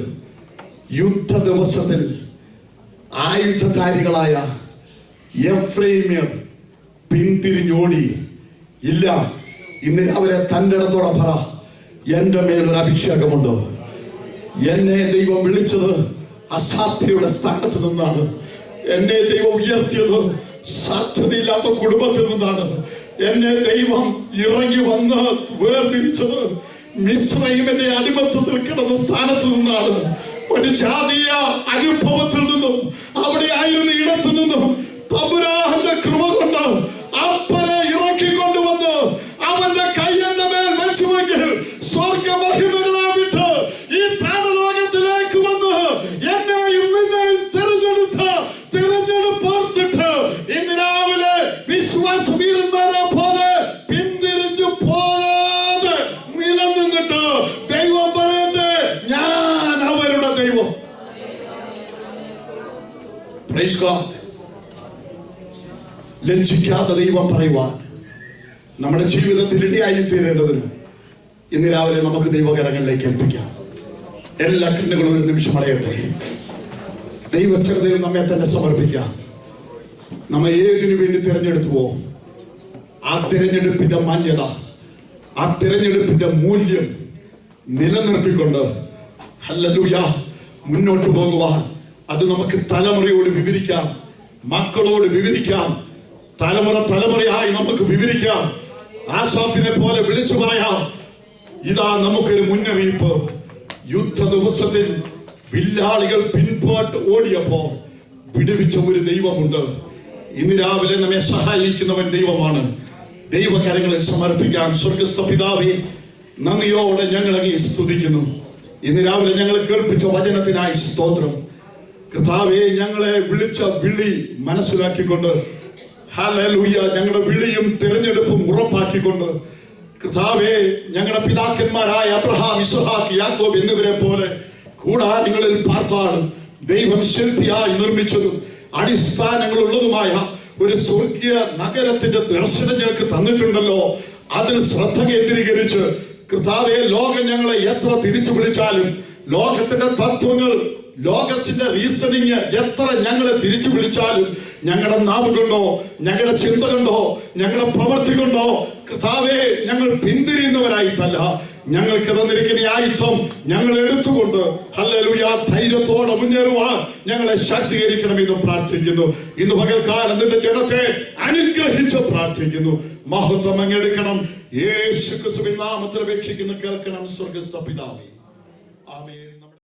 യുദ്ധ ദിവസത്തിൽ ആയുധധാരികളായ എഫ്രൈമ്യർ പിന്തിരിഞ്ഞോടി ഇല്ല. ഇന്ന് രാവിലെ തന്റെ ഇടത്തോടെ പറ, എന്റെ മേലൊരു അഭിഷേകമുണ്ട്. എന്നെ ദൈവം വിളിച്ചത് അസാധ്യയുടെ സ്ഥാനത്ത് നിന്നാണ്. എന്നെ ദൈവം ഉയർത്തിയത് സാധ്യതയില്ലാത്ത കുടുംബത്തിൽ നിന്നാണ്. എന്നെ ദൈവം ഇറങ്ങി വന്ന് വേർതിരിച്ചത് മിസ്രൈമിന്റെ അടിമത്തത്തിൽ കിടന്ന സ്ഥാനത്ത് നിന്നാണ്. ഒരു ജാതീയ അനുഭവത്തിൽ നിന്നും അവിടെ ആയിരുന്ന ഇടത്തു നിന്നും തമ്പുരാന്റെ കൃപ കൊണ്ട് അപ്പനെ ഇറക്കിക്കൊണ്ടുവന്ന് അവന്റെ കയ്യന്റെ മേൽ വെച്ചുവെങ്കിൽ സ്വർഗ മഹിമകളെ വിട്ട് ഈ താഴലോകത്തിലേക്ക് വന്ന് എന്നെയും നിന്നെയും തിരഞ്ഞെടുപ്പോർത്തിട്ട് ഇന്ന് രാവിലെ വിശ്വാസ വീരന്മാരെ പോലെ പിന്തിരിഞ്ഞു പോകാതെ നിലനിന്നിട്ട് ദൈവം പറയട്ടെ, ഞാൻ അവരുടെ ദൈവം. Praise God. ലജ്ജിക്കാത്ത ദൈവം പറയുവാൻ നമ്മുടെ ജീവിതത്തിൽ ഇടയായി തീരേണ്ടതിന് ഇന്ന് രാവിലെ നമുക്ക് ദൈവകരങ്ങളിലേക്ക് ഏൽപ്പിക്കാം. എല്ലാ കണ്ണുകളും ഒരു നിമിഷം അടയട്ടെ. ദൈവശ്രദ്ധയിൽ നമ്മെ തന്നെ സമർപ്പിക്കാം. നമ്മെ ഏതിനു വേണ്ടി തിരഞ്ഞെടുത്തുവോ ആ തിരഞ്ഞെടുപ്പിന്റെ മാന്യത, ആ തിരഞ്ഞെടുപ്പിന്റെ മൂല്യം നിലനിർത്തിക്കൊണ്ട് ഹല്ലേലൂയ മുന്നോട്ട് പോകുവാൻ അത് നമുക്ക് തലമുറയോട് വിവരിക്കാം, മക്കളോട് വിവരിക്കാം, തലമുറയായി നമുക്ക് വിവരിക്കാം. ആസാഫിനെ പോലെ വിളിച്ചു പറയാം, ഇതാ നമുക്കൊരു മുന്നറിയിപ്പ്. യുദ്ധ ദിവസത്തിൽ വില്ലാളികൾ പിൻപോട്ട് ഓടിയപ്പോ വിടുവിച്ച ഒരു ദൈവമുണ്ട്. ഇന്ന് രാവിലെ നമ്മെ സഹായിക്കുന്നവൻ ദൈവമാണ്. ദൈവകരങ്ങളിൽ സമർപ്പിക്കാൻ. സ്വർഗസ്ഥ പിതാവേ, നന്ദിയോടെ ഞങ്ങൾ അങ്ങേ സ്തുതിക്കുന്നു. ഇന്ന് രാവിലെ ഞങ്ങൾ കേൾപ്പിച്ച വചനത്തിനായി സ്തോത്രം. കർത്താവേ, ഞങ്ങളെ വിളിച്ച വിളി മനസ്സിലാക്കിക്കൊണ്ട് ഹല്ലേലൂയ ഞങ്ങളുടെ വിളിയും തിരഞ്ഞെടുപ്പും ഉറപ്പാക്കിക്കൊണ്ട് കർത്താവേ, ഞങ്ങളുടെ പിതാക്കന്മാരായ അബ്രഹാം, ഇസ്ഹാക്ക്, യാക്കോബ് എന്നിവരെ പോലെ കൂടാരങ്ങളിൽ പാർത്താലും ദൈവം ശില്പിയായി നിർമ്മിച്ചതും അടിസ്ഥാനങ്ങളുള്ളതുമായ ഒരു സ്വർഗീയ നഗരത്തിന്റെ ദർശനം ഞങ്ങൾക്ക് തന്നിട്ടുണ്ടല്ലോ. അതിൽ ശ്രദ്ധ കേന്ദ്രീകരിച്ച് കർത്താവേ, ലോകം ഞങ്ങളെ എത്ര തിരിച്ചു വിളിച്ചാലും, ലോകത്തിന്റെ തത്വങ്ങൾ, ലോകത്തിന്റെ റീസണിങ് എത്ര ഞങ്ങളെ തിരിച്ചു വിളിച്ചാലും, ഞങ്ങളുടെ നാവ് കൊണ്ടോ, ഞങ്ങളുടെ ചിന്ത കൊണ്ടോ, ഞങ്ങളുടെ പ്രവൃത്തി കൊണ്ടോ കർത്താവേ ഞങ്ങൾ പിന്തിരിയുന്നവരായിട്ടല്ല, ഞങ്ങൾക്ക് തന്നിരിക്കുന്ന ആയുധം ഞങ്ങൾ എടുത്തുകൊണ്ട് ഹല്ലേലൂയ ധൈര്യത്തോടെ മുന്നേറുവാൻ ഞങ്ങളെ ശാക്തീകരിക്കണമെന്ന് പ്രാർത്ഥിക്കുന്നു. ഇന്ന് പകൽക്കാലം നിന്റെ ജനത്തെ അനുഗ്രഹിച്ച് പ്രാർത്ഥിക്കുന്നു. മഹത്വം അങ്ങെടുക്കണം. യേശു ക്രിസ്തുവിൻ നാമത്തിൽ അപേക്ഷിക്കുന്നു, കേൾക്കണം സ്വർഗസ്ഥ പിതാവേ. ആമേൻ.